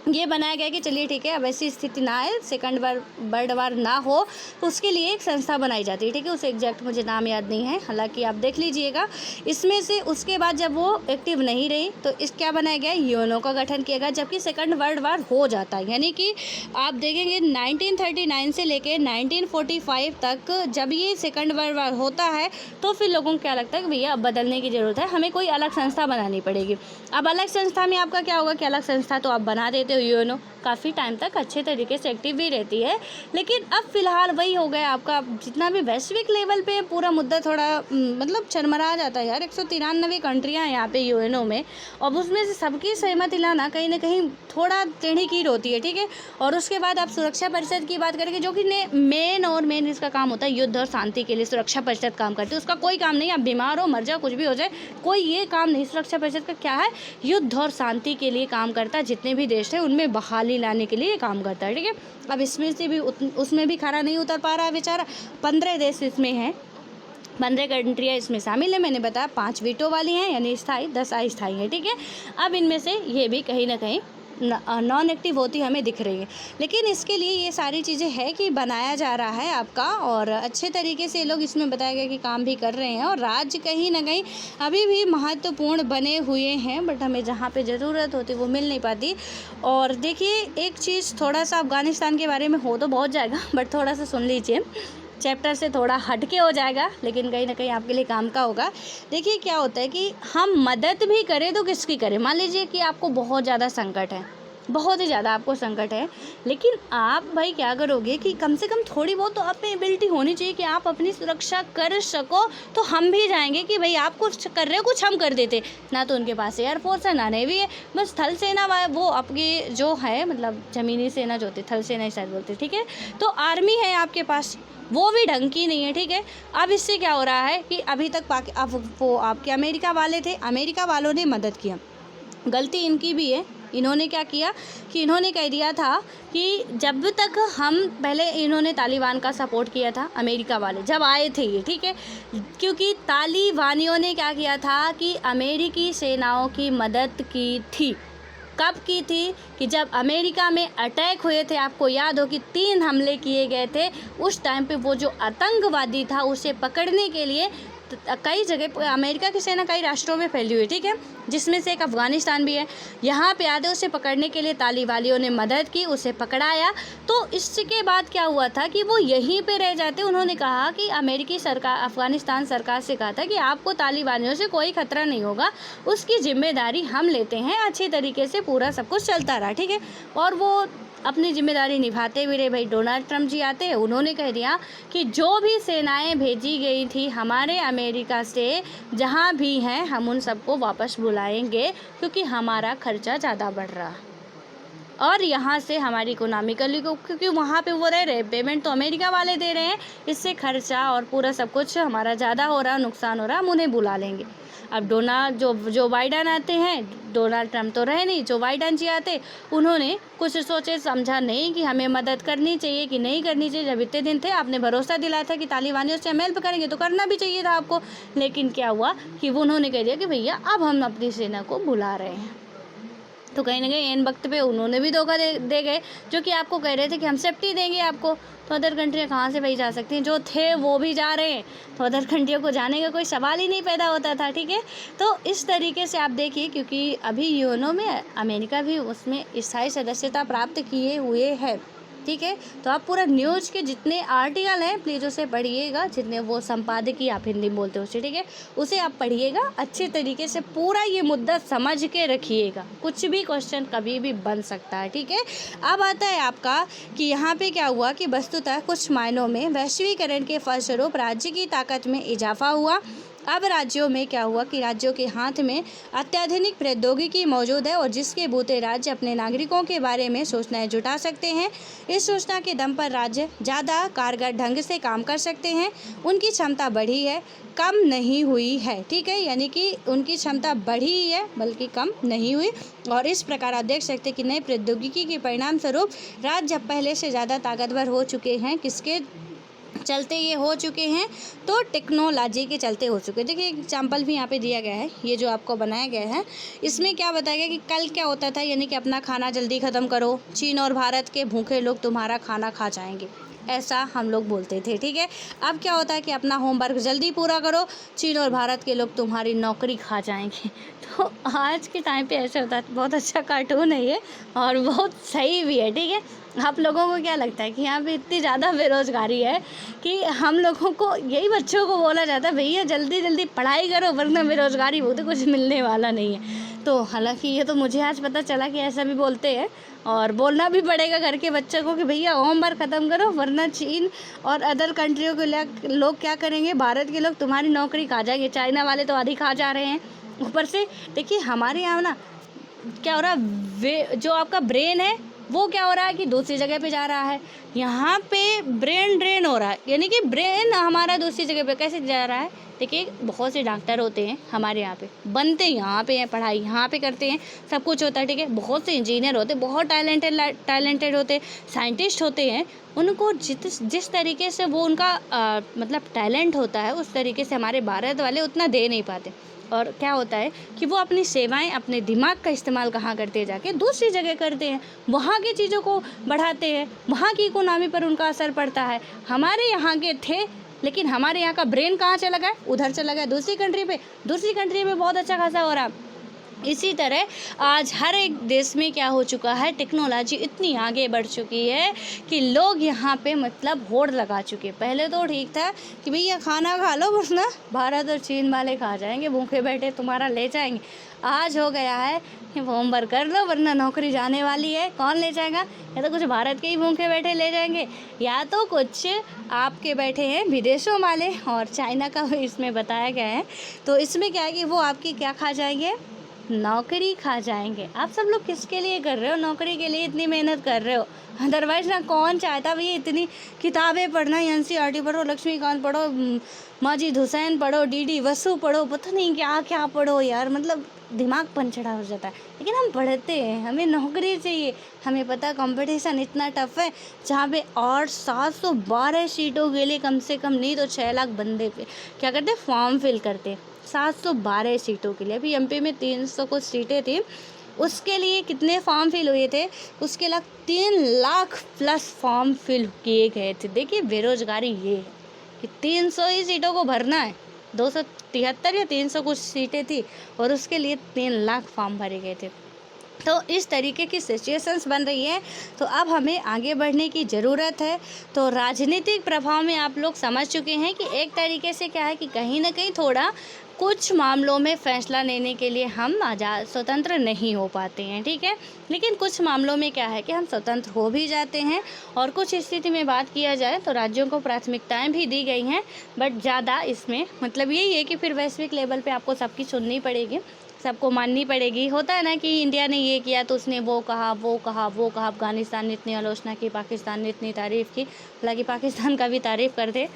ये बनाया गया कि चलिए ठीक है, अब ऐसी स्थिति ना आए, सेकंड वर्ल्ड वार ना हो, तो उसके लिए एक संस्था बनाई जाती है। ठीक है, उसे एग्जैक्ट मुझे नाम याद नहीं है, हालांकि आप देख लीजिएगा। इसमें से उसके बाद जब वो एक्टिव नहीं रही तो इस क्या बनाया गया, यूएनओ का गठन किया गया, जबकि सेकंड वर्ल्ड वार हो जाता है। यानी कि आप देखेंगे 1939 से लेके 1945 तक जब ये सेकंड वर्ल्ड वार होता है तो फिर लोगों को क्या लगता है कि भैया अब बदलने की ज़रूरत है, हमें कोई अलग संस्था बनानी पड़ेगी। अब अलग संस्था में आपका क्या होगा कि अलग संस्था तो आप बना देते हो, यूएनओ काफ़ी टाइम तक अच्छे तरीके से एक्टिव भी रहती है, लेकिन अब फिलहाल वही हो गया आपका, जितना भी वैश्विक लेवल पे पूरा मुद्दा थोड़ा मतलब चरमरा जाता है यार। 193 कंट्रियाँ हैं यहाँ पे यूएनओ में, और उसमें से सबकी सहमति लाना कहीं ना कहीं थोड़ा टेढ़ी कीर होती है। ठीक है, और उसके बाद आप सुरक्षा परिषद की बात करेंगे, जो कि मेन इसका काम होता है युद्ध और शांति के लिए सुरक्षा परिषद काम करती है। उसका कोई काम नहीं, आप बीमार हो, मर जाओ, कुछ भी हो जाए, कोई ये काम नहीं। सुरक्षा परिषद का क्या है, युद्ध और शांति के लिए काम करता है, जितने भी देश हैं उनमें बहाली लाने के लिए काम करता है। ठीक है, अब इसमें से भी उसमें भी खरा नहीं उतर पा रहा है बेचारा, 15 देश इसमें हैं, 15 कंट्रियाँ इसमें शामिल है। मैंने बताया 5 वीटो वाली हैं यानी स्थायी, 10 अस्थायी है, ठीक है। अब इनमें से ये भी कहीं ना कहीं नॉन एक्टिव होती हमें दिख रही है, लेकिन इसके लिए ये सारी चीज़ें है कि बनाया जा रहा है आपका, और अच्छे तरीके से लोग इसमें बताया गया कि काम भी कर रहे हैं, और राज्य कहीं ना कहीं अभी भी महत्वपूर्ण बने हुए हैं, बट हमें जहाँ पे ज़रूरत होती वो मिल नहीं पाती। और देखिए एक चीज़, थोड़ा सा अफ़गानिस्तान के बारे में हो तो बहुत जाएगा, बट थोड़ा सा सुन लीजिए, चैप्टर से थोड़ा हटके हो जाएगा, लेकिन कहीं ना कहीं आपके लिए काम का होगा। देखिए क्या होता है कि हम मदद भी करें तो किसकी करें। मान लीजिए कि आपको बहुत ज़्यादा संकट है, बहुत ही ज़्यादा आपको संकट है, लेकिन आप भाई क्या करोगे कि कम से कम थोड़ी बहुत तो आप में एबिलिटी होनी चाहिए कि आप अपनी सुरक्षा कर सको, तो हम भी जाएंगे कि भाई आप कुछ कर रहे हो, कुछ हम कर देते। ना तो उनके पास एयरफोर्स है, ना नेवी है, बस थल सेना वो आपकी जो है, मतलब ज़मीनी सेना जो होती है, थल सेना ही शायद बोलते, ठीक है। तो आर्मी है आपके पास, वो भी ढंग की नहीं है, ठीक है। अब इससे क्या हो रहा है कि अभी तक अब वो आपके अमेरिका वाले थे, अमेरिका वालों ने मदद किया, गलती इनकी भी है। इन्होंने क्या किया कि इन्होंने कह दिया था कि जब तक हम पहले, इन्होंने तालिबान का सपोर्ट किया था, अमेरिका वाले जब आए थे ये, ठीक है, क्योंकि तालिबानियों ने क्या किया था कि अमेरिकी सेनाओं की मदद की थी। कब की थी कि जब अमेरिका में अटैक हुए थे, आपको याद हो कि 3 हमले किए गए थे, उस टाइम पे वो जो आतंकवादी था उसे पकड़ने के लिए कई जगह अमेरिका की सेना कई राष्ट्रों में फैली हुई, ठीक है, जिसमें से एक अफ़गानिस्तान भी है। यहाँ पे आते उसे पकड़ने के लिए तालिबानियों ने मदद की, उसे पकड़ाया। तो इसके बाद क्या हुआ था कि वो यहीं पे रह जाते। उन्होंने कहा कि अमेरिकी सरकार, अफ़गानिस्तान सरकार से कहा था कि आपको तालिबानियों से कोई खतरा नहीं होगा, उसकी जिम्मेदारी हम लेते हैं। अच्छी तरीके से पूरा सब कुछ चलता रहा, ठीक है, और वो अपनी जिम्मेदारी निभाते भी रहे। भाई डोनाल्ड ट्रंप जी आते हैं, उन्होंने कह दिया कि जो भी सेनाएं भेजी गई थी हमारे अमेरिका से, जहां भी हैं, हम उन सबको वापस बुलाएंगे, क्योंकि हमारा खर्चा ज़्यादा बढ़ रहा और यहाँ से हमारी इकोनॉमिकली को, क्योंकि वहाँ पे वो रह रहे, पेमेंट तो अमेरिका वाले दे रहे हैं, इससे खर्चा और पूरा सब कुछ हमारा ज़्यादा हो रहा, नुकसान हो रहा, हम उन्हें बुला लेंगे। अब जो बाइडन आते हैं, डोनाल्ड ट्रंप तो रहे नहीं, जो बाइडन जी आते, उन्होंने कुछ सोचे समझा नहीं कि हमें मदद करनी चाहिए कि नहीं करनी चाहिए। जब इतने दिन थे, आपने भरोसा दिलाया था कि तालिबानियों से हम हेल्प करेंगे, तो करना भी चाहिए था आपको। लेकिन क्या हुआ कि वो उन्होंने कह दिया कि भैया अब हम अपनी सेना को बुला रहे हैं। तो कहीं ना कहीं इन वक्त पे उन्होंने भी धोखा दे गए, जो कि आपको कह रहे थे कि हम सेफ्टी देंगे आपको। तो अदर कंट्रियाँ कहाँ से भाई जा सकती हैं, जो थे वो भी जा रहे हैं, तो अदर कंट्रियों को जाने का कोई सवाल ही नहीं पैदा होता था, ठीक है। तो इस तरीके से आप देखिए, क्योंकि अभी यूएनओ में अमेरिका भी उसमें स्थायी सदस्यता प्राप्त किए हुए है, ठीक है। तो आप पूरा न्यूज़ के जितने आर्टिकल हैं प्लीज़ उसे पढ़िएगा, जितने वो संपादकीय आप हिंदी बोलते हो उसे, ठीक है, उसे आप पढ़िएगा अच्छे तरीके से, पूरा ये मुद्दा समझ के रखिएगा। कुछ भी क्वेश्चन कभी भी बन सकता है, ठीक है। अब आता है आपका कि यहाँ पे क्या हुआ कि वस्तुतः कुछ मायनों में वैश्वीकरण के फलस्वरूप राज्य की ताकत में इजाफा हुआ। अब राज्यों में क्या हुआ कि राज्यों के हाथ में अत्याधुनिक प्रौद्योगिकी मौजूद है, और जिसके बूते राज्य अपने नागरिकों के बारे में सूचनाएं जुटा सकते हैं। इस सूचना के दम पर राज्य ज़्यादा कारगर ढंग से काम कर सकते हैं। उनकी क्षमता बढ़ी है, कम नहीं हुई है, ठीक है, यानी कि उनकी क्षमता बढ़ी ही है बल्कि कम नहीं हुई। और इस प्रकार आप देख सकते हैं कि नई प्रौद्योगिकी के परिणाम स्वरूप राज्य अब पहले से ज़्यादा ताकतवर हो चुके हैं। किसके चलते ये हो चुके हैं? तो टेक्नोलॉजी के चलते हो चुके हैं। देखिए एग्जाम्पल भी यहाँ पे दिया गया है, ये जो आपको बनाया गया है, इसमें क्या बताया गया कि कल क्या होता था, यानी कि अपना खाना जल्दी ख़त्म करो, चीन और भारत के भूखे लोग तुम्हारा खाना खा जाएंगे, ऐसा हम लोग बोलते थे, ठीक है। अब क्या होता है कि अपना होमवर्क जल्दी पूरा करो, चीन और भारत के लोग तुम्हारी नौकरी खा जाएंगे। तो आज के टाइम पे ऐसा होता है। बहुत अच्छा कार्टून है ये और बहुत सही भी है, ठीक है। आप लोगों को क्या लगता है कि यहाँ पे इतनी ज़्यादा बेरोज़गारी है कि हम लोगों को, यही बच्चों को बोला जाता है भैया जल्दी जल्दी पढ़ाई करो वरना बेरोज़गारी बहुत, कुछ मिलने वाला नहीं है। तो हालांकि ये तो मुझे आज पता चला कि ऐसा भी बोलते हैं, और बोलना भी पड़ेगा घर के बच्चों को कि भैया होमवर्क ख़त्म करो वरना चीन और अदर कंट्रियों के लोग क्या करेंगे, भारत के लोग तुम्हारी नौकरी खा जाएंगे। चाइना वाले तो आधी खा जा रहे हैं। ऊपर से देखिए हमारे यहाँ ना क्या हो रहा है, जो आपका ब्रेन है वो क्या हो रहा है कि दूसरी जगह पे जा रहा है। यहाँ पे ब्रेन ड्रेन हो रहा है, यानी कि ब्रेन हमारा दूसरी जगह पे कैसे जा रहा है। देखिए बहुत से डॉक्टर होते हैं हमारे यहाँ पे, बनते यहाँ पे हैं, पढ़ाई यहाँ पे करते हैं, सब कुछ होता है, ठीक है। बहुत से इंजीनियर होते हैं, बहुत टैलेंटेड होते हैं, साइंटिस्ट होते हैं। उनको जिस तरीके से वो उनका मतलब टैलेंट होता है, उस तरीके से हमारे भारत वाले उतना दे नहीं पाते। और क्या होता है कि वो अपनी सेवाएं, अपने दिमाग का इस्तेमाल कहाँ करते हैं, जाके दूसरी जगह करते हैं, वहाँ की चीज़ों को बढ़ाते हैं, वहाँ की इकोनॉमी पर उनका असर पड़ता है। हमारे यहाँ के थे, लेकिन हमारे यहाँ का ब्रेन कहाँ चला गया, उधर चला गया दूसरी कंट्री पे बहुत अच्छा खासा हो रहा है। इसी तरह आज हर एक देश में क्या हो चुका है, टेक्नोलॉजी इतनी आगे बढ़ चुकी है कि लोग यहाँ पे मतलब होड़ लगा चुके। पहले तो ठीक था कि भैया खाना खा लो, वरना भारत और चीन वाले खा जाएंगे, भूखे बैठे तुम्हारा ले जाएंगे। आज हो गया है कि होमवर्क कर लो वरना नौकरी जाने वाली है, कौन ले जाएगा। या तो कुछ भारत के ही भूखे बैठे ले जाएंगे, या तो कुछ आपके बैठे हैं विदेशों वाले, और चाइना का भी इसमें बताया गया है। तो इसमें क्या है कि वो आपकी क्या खा जाएंगे, नौकरी खा जाएंगे। आप सब लोग किसके लिए कर रहे हो, नौकरी के लिए इतनी मेहनत कर रहे हो। अदरवाइज ना कौन चाहता भैया इतनी किताबें पढ़ना, एनसीईआरटी पढ़ो, लक्ष्मीकांत पढ़ो, माजिद हुसैन पढ़ो, डीडी वसु पढ़ो, पता नहीं क्या क्या पढ़ो यार, मतलब दिमाग पंचड़ा हो जाता है। लेकिन हम पढ़ते हैं, हमें नौकरी चाहिए। हमें पता कंपटीशन इतना टफ है, जहाँ पे और 712 सीटों के लिए कम से कम नहीं तो 6 लाख बंदे पे क्या करते, फॉर्म फिल करते। 712 सीटों के लिए, अभी एमपी में 300 कुछ सीटें थी, उसके लिए कितने फॉर्म फिल हुए थे, उसके लिए 3 लाख प्लस फॉर्म फिल किए गए थे। देखिए बेरोजगारी ये है कि 300 ही सीटों को भरना है, 273 या 300 कुछ सीटें थी, और उसके लिए 3 लाख फॉर्म भरे गए थे। तो इस तरीके की सिचुएशंस बन रही है, तो अब हमें आगे बढ़ने की ज़रूरत है। तो राजनीतिक प्रभाव में आप लोग समझ चुके हैं कि एक तरीके से क्या है कि कहीं ना कहीं थोड़ा कुछ मामलों में फ़ैसला लेने के लिए हम आज़ाद स्वतंत्र नहीं हो पाते हैं, ठीक है। लेकिन कुछ मामलों में क्या है कि हम स्वतंत्र हो भी जाते हैं। और कुछ स्थिति में बात किया जाए तो राज्यों को प्राथमिकताएं भी दी गई हैं, बट ज़्यादा इसमें मतलब यही है कि फिर वैश्विक लेवल पे आपको सबकी सुननी पड़ेगी, सबको माननी पड़ेगी। होता है ना कि इंडिया ने ये किया तो उसने वो कहा, अफ़गानिस्तान ने इतनी आलोचना की, पाकिस्तान ने इतनी तारीफ़ की, हालांकि पाकिस्तान का भी तारीफ़ करते।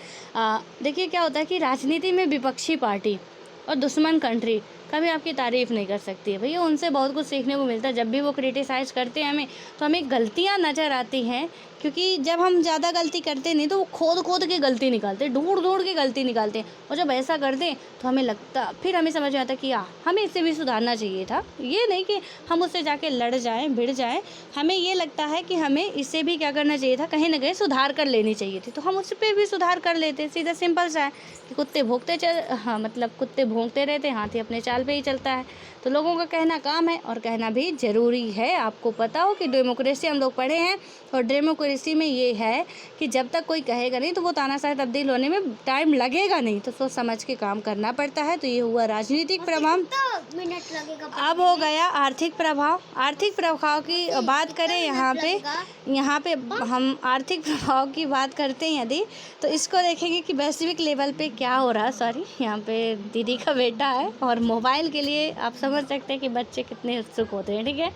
देखिए क्या होता है कि राजनीति में विपक्षी पार्टी और दुश्मन कंट्री कभी आपकी तारीफ़ नहीं कर सकती है भैया, उनसे बहुत कुछ सीखने को मिलता है। जब भी वो क्रिटिसाइज़ करते हैं हमें, तो हमें गलतियाँ नज़र आती हैं, क्योंकि जब हम ज़्यादा गलती करते नहीं तो वो खोद के गलती निकालते, ढूंढ के गलती निकालते हैं। और जब ऐसा करते हैं तो हमें लगता, फिर हमें समझ में आता कि हमें इससे भी सुधारना चाहिए था। ये नहीं कि हम उससे जाके लड़ जाएं, भिड़ जाएं, हमें ये लगता है कि हमें इससे भी क्या करना चाहिए था, कहीं ना कहीं सुधार कर लेनी चाहिए थी, तो हम उस पर भी सुधार कर लेते। सीधा सिंपल सा है कि कुत्ते भौंकते रहते, हाथी अपने चाल पे ही चलता है। तो लोगों का कहना काम है, और कहना भी ज़रूरी है। आपको पता हो कि डेमोक्रेसी हम लोग पढ़े हैं, और डेमोक्रेसी में ये है कि जब तक कोई कहेगा नहीं तो वो तानाशाह तब्दील होने में टाइम लगेगा नहीं, तो सोच समझ के काम करना पड़ता है। तो ये हुआ राजनीतिक प्रभाव। मिनट लगेगा। अब हो गया आर्थिक प्रभाव। आर्थिक प्रभाव की बात करें, यहाँ पे हम आर्थिक प्रभाव की बात करते हैं यदि, तो इसको देखेंगे कि वैश्विक लेवल पे क्या हो रहा है। सॉरी, यहाँ पे दीदी का बेटा है, और मोबाइल के लिए आप समझ सकते हैं कि बच्चे कितने उत्सुक होते हैं, ठीक है।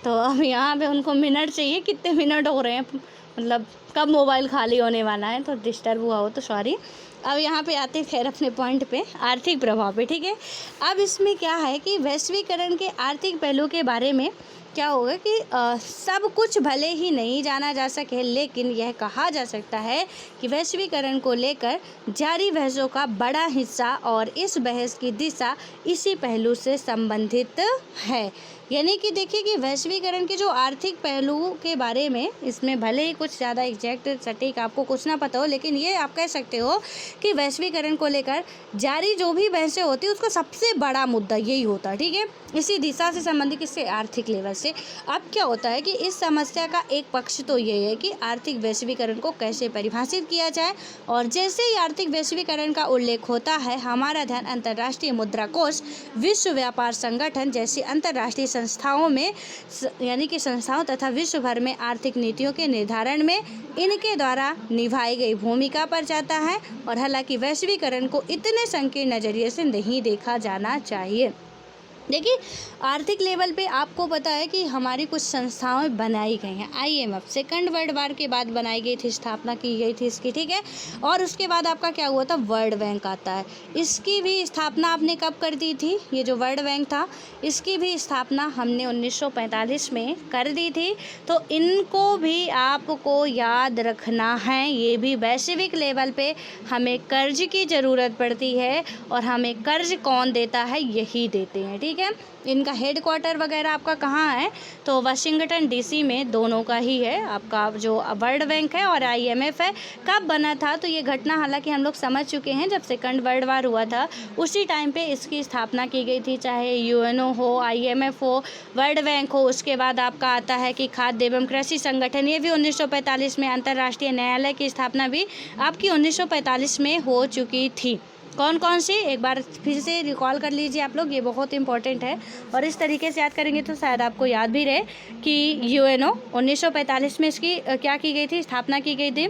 तो अब यहाँ पे उनको मिनट चाहिए, कितने मिनट हो रहे हैं, मतलब कब मोबाइल खाली होने वाला है, तो डिस्टर्ब हुआ हो तो सॉरी। अब यहाँ पे आते खैर अपने पॉइंट पे, आर्थिक प्रभाव पे, ठीक है। अब इसमें क्या है कि वैश्वीकरण के आर्थिक पहलू के बारे में क्या होगा कि सब कुछ भले ही नहीं जाना जा सके, लेकिन यह कहा जा सकता है कि वैश्वीकरण को लेकर जारी बहसों का बड़ा हिस्सा और इस बहस की दिशा इसी पहलू से संबंधित है। यानी कि देखिए कि वैश्वीकरण के जो आर्थिक पहलू के बारे में, इसमें भले ही कुछ ज़्यादा एग्जैक्ट सटीक आपको कुछ ना पता हो, लेकिन ये आप कह सकते हो कि वैश्वीकरण को लेकर जारी जो भी बहसें होती है उसका सबसे बड़ा मुद्दा यही होता है, ठीक है। इसी दिशा से संबंधित, किससे, आर्थिक लेवल से। अब क्या होता है कि इस समस्या का एक पक्ष तो ये है कि आर्थिक वैश्वीकरण को कैसे परिभाषित किया जाए, और जैसे ही आर्थिक वैश्वीकरण का उल्लेख होता है, हमारा ध्यान अंतर्राष्ट्रीय मुद्रा कोष, विश्व व्यापार संगठन जैसी अंतर्राष्ट्रीय संस्थाओं में, यानी कि संस्थाओं तथा विश्व भर में आर्थिक नीतियों के निर्धारण में इनके द्वारा निभाई गई भूमिका पर जाता है। और हालांकि वैश्वीकरण को इतने संकीर्ण नज़रिए से नहीं देखा जाना चाहिए। देखिए, आर्थिक लेवल पे आपको पता है कि हमारी कुछ संस्थाएं बनाई गई हैं। आईएमएफ सेकंड वर्ल्ड वार के बाद बनाई गई थी, स्थापना की गई थी इसकी, ठीक है। और उसके बाद आपका क्या हुआ था, वर्ल्ड बैंक आता है। इसकी भी स्थापना आपने कब कर दी थी, ये जो वर्ल्ड बैंक था इसकी भी स्थापना हमने 1945 में कर दी थी। तो इनको भी आपको याद रखना है। ये भी वैश्विक लेवल पे हमें कर्ज की ज़रूरत पड़ती है, और हमें कर्ज कौन देता है, यही देते हैं, ठीक है। इनका हेडक्वार्टर वगैरह आपका कहाँ है, तो वाशिंगटन डीसी में, दोनों का ही है आपका जो वर्ल्ड बैंक है और आईएमएफ है। कब बना था, तो ये घटना हालांकि हम लोग समझ चुके हैं, जब सेकंड वर्ल्ड वार हुआ था उसी टाइम पे इसकी स्थापना की गई थी। चाहे यूएनओ हो, आईएमएफ हो, वर्ल्ड बैंक हो। उसके बाद आपका आता है कि खाद्य एवं कृषि संगठन, ये भी 1945 में। अंतर्राष्ट्रीय न्यायालय की स्थापना भी आपकी 1945 में हो चुकी थी। कौन कौन सी, एक बार फिर से रिकॉल कर लीजिए आप लोग, ये बहुत इंपॉर्टेंट है। और इस तरीके से याद करेंगे तो शायद आपको याद भी रहे कि यूएनओ 1945 में इसकी क्या की गई थी, स्थापना की गई थी।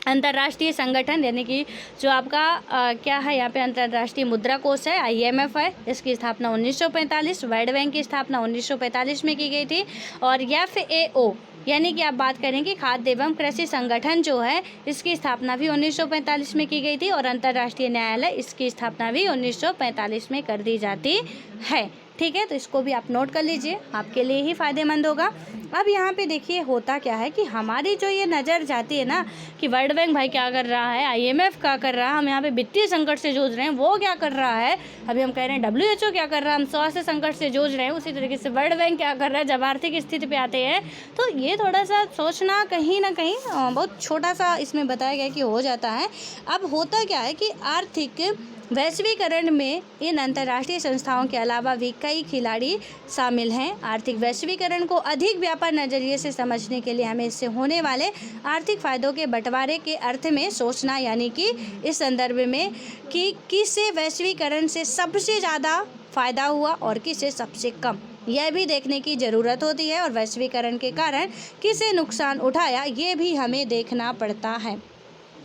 अंतर्राष्ट्रीय संगठन यानी कि जो आपका क्या है यहाँ पे, अंतर्राष्ट्रीय मुद्रा कोष है, आईएमएफ है, इसकी स्थापना 1945। वर्ल्ड बैंक की स्थापना 1945 में की गई थी। और एफएओ यानी कि आप बात करें कि खाद्य एवं कृषि संगठन जो है, इसकी स्थापना भी 1945 में की गई थी। और अंतर्राष्ट्रीय न्यायालय, इसकी स्थापना भी 1945 में कर दी जाती है, ठीक है। तो इसको भी आप नोट कर लीजिए, आपके लिए ही फ़ायदेमंद होगा। अब यहाँ पे देखिए होता क्या है कि हमारी जो ये नज़र जाती है ना कि वर्ल्ड बैंक भाई क्या कर रहा है, आईएमएफ क्या कर रहा है, हम यहाँ पे वित्तीय संकट से जूझ रहे हैं, वो क्या कर रहा है, अभी हम कह रहे हैं डब्ल्यूएचओ क्या कर रहा है, हम स्वास्थ्य संकट से जूझ रहे हैं, उसी तरीके से वर्ल्ड बैंक क्या कर रहा है। जब आर्थिक स्थिति पे आते हैं तो ये थोड़ा सा सोचना कहीं ना कहीं बहुत छोटा सा इसमें बताया गया कि हो जाता है। अब होता क्या है कि आर्थिक वैश्वीकरण में इन अंतर्राष्ट्रीय संस्थाओं के अलावा भी कई खिलाड़ी शामिल हैं। आर्थिक वैश्वीकरण को अधिक व्यापक नज़रिए से समझने के लिए हमें इससे होने वाले आर्थिक फ़ायदों के बंटवारे के अर्थ में सोचना, यानी कि इस संदर्भ में कि किसे वैश्वीकरण से सबसे ज़्यादा फ़ायदा हुआ और किसे सबसे कम, यह भी देखने की ज़रूरत होती है। और वैश्वीकरण के कारण किसे नुकसान उठाया, ये भी हमें देखना पड़ता है।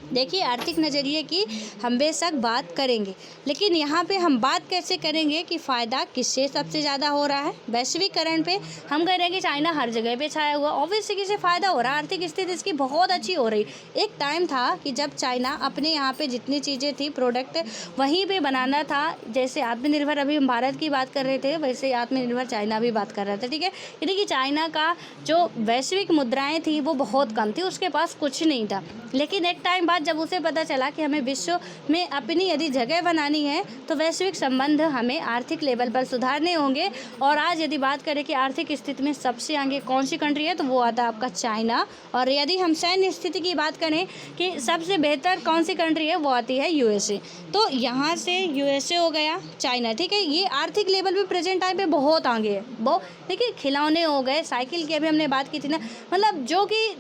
देखिए, आर्थिक नज़रिए की हम बेशक बात करेंगे, लेकिन यहाँ पे हम बात कैसे करेंगे कि फ़ायदा किससे सबसे ज़्यादा हो रहा है। वैश्वीकरण पे हम कह रहे हैं कि चाइना हर जगह पे छाया हुआ, ऑब्वियसली किसे फ़ायदा हो रहा है, आर्थिक स्थिति इसकी बहुत अच्छी हो रही। एक टाइम था कि जब चाइना अपने यहाँ पे जितनी चीज़ें थी, प्रोडक्ट वहीं पर बनाना था। जैसे आत्मनिर्भर अभी हम भारत की बात कर रहे थे, वैसे आत्मनिर्भर चाइना भी बात कर रहा था, ठीक है। यानी कि चाइना का जो वैश्विक मुद्राएँ थी वो बहुत कम थी, उसके पास कुछ नहीं था। लेकिन एक टाइम बाद जब उसे पता चला कि हमें विश्व में अपनी यदि जगह बनानी है तो वैश्विक संबंध हमें आर्थिक लेवल पर सुधारने होंगे। और आज यदि बात करें कि आर्थिक स्थिति में सबसे आगे कौन सी कंट्री है, तो वो आता है आपका चाइना। और यदि हम सैन्य स्थिति की बात करें कि सबसे बेहतर कौन सी कंट्री है, वो आती है यूएसए। तो यहाँ से यूएसए हो गया, चाइना, ठीक है। ये आर्थिक लेवल पे प्रेजेंट टाइम पे बहुत आगे है। वो देखिए, खिलौने हो गए, साइकिल की अभी हमने बात की थी ना, मतलब जो कि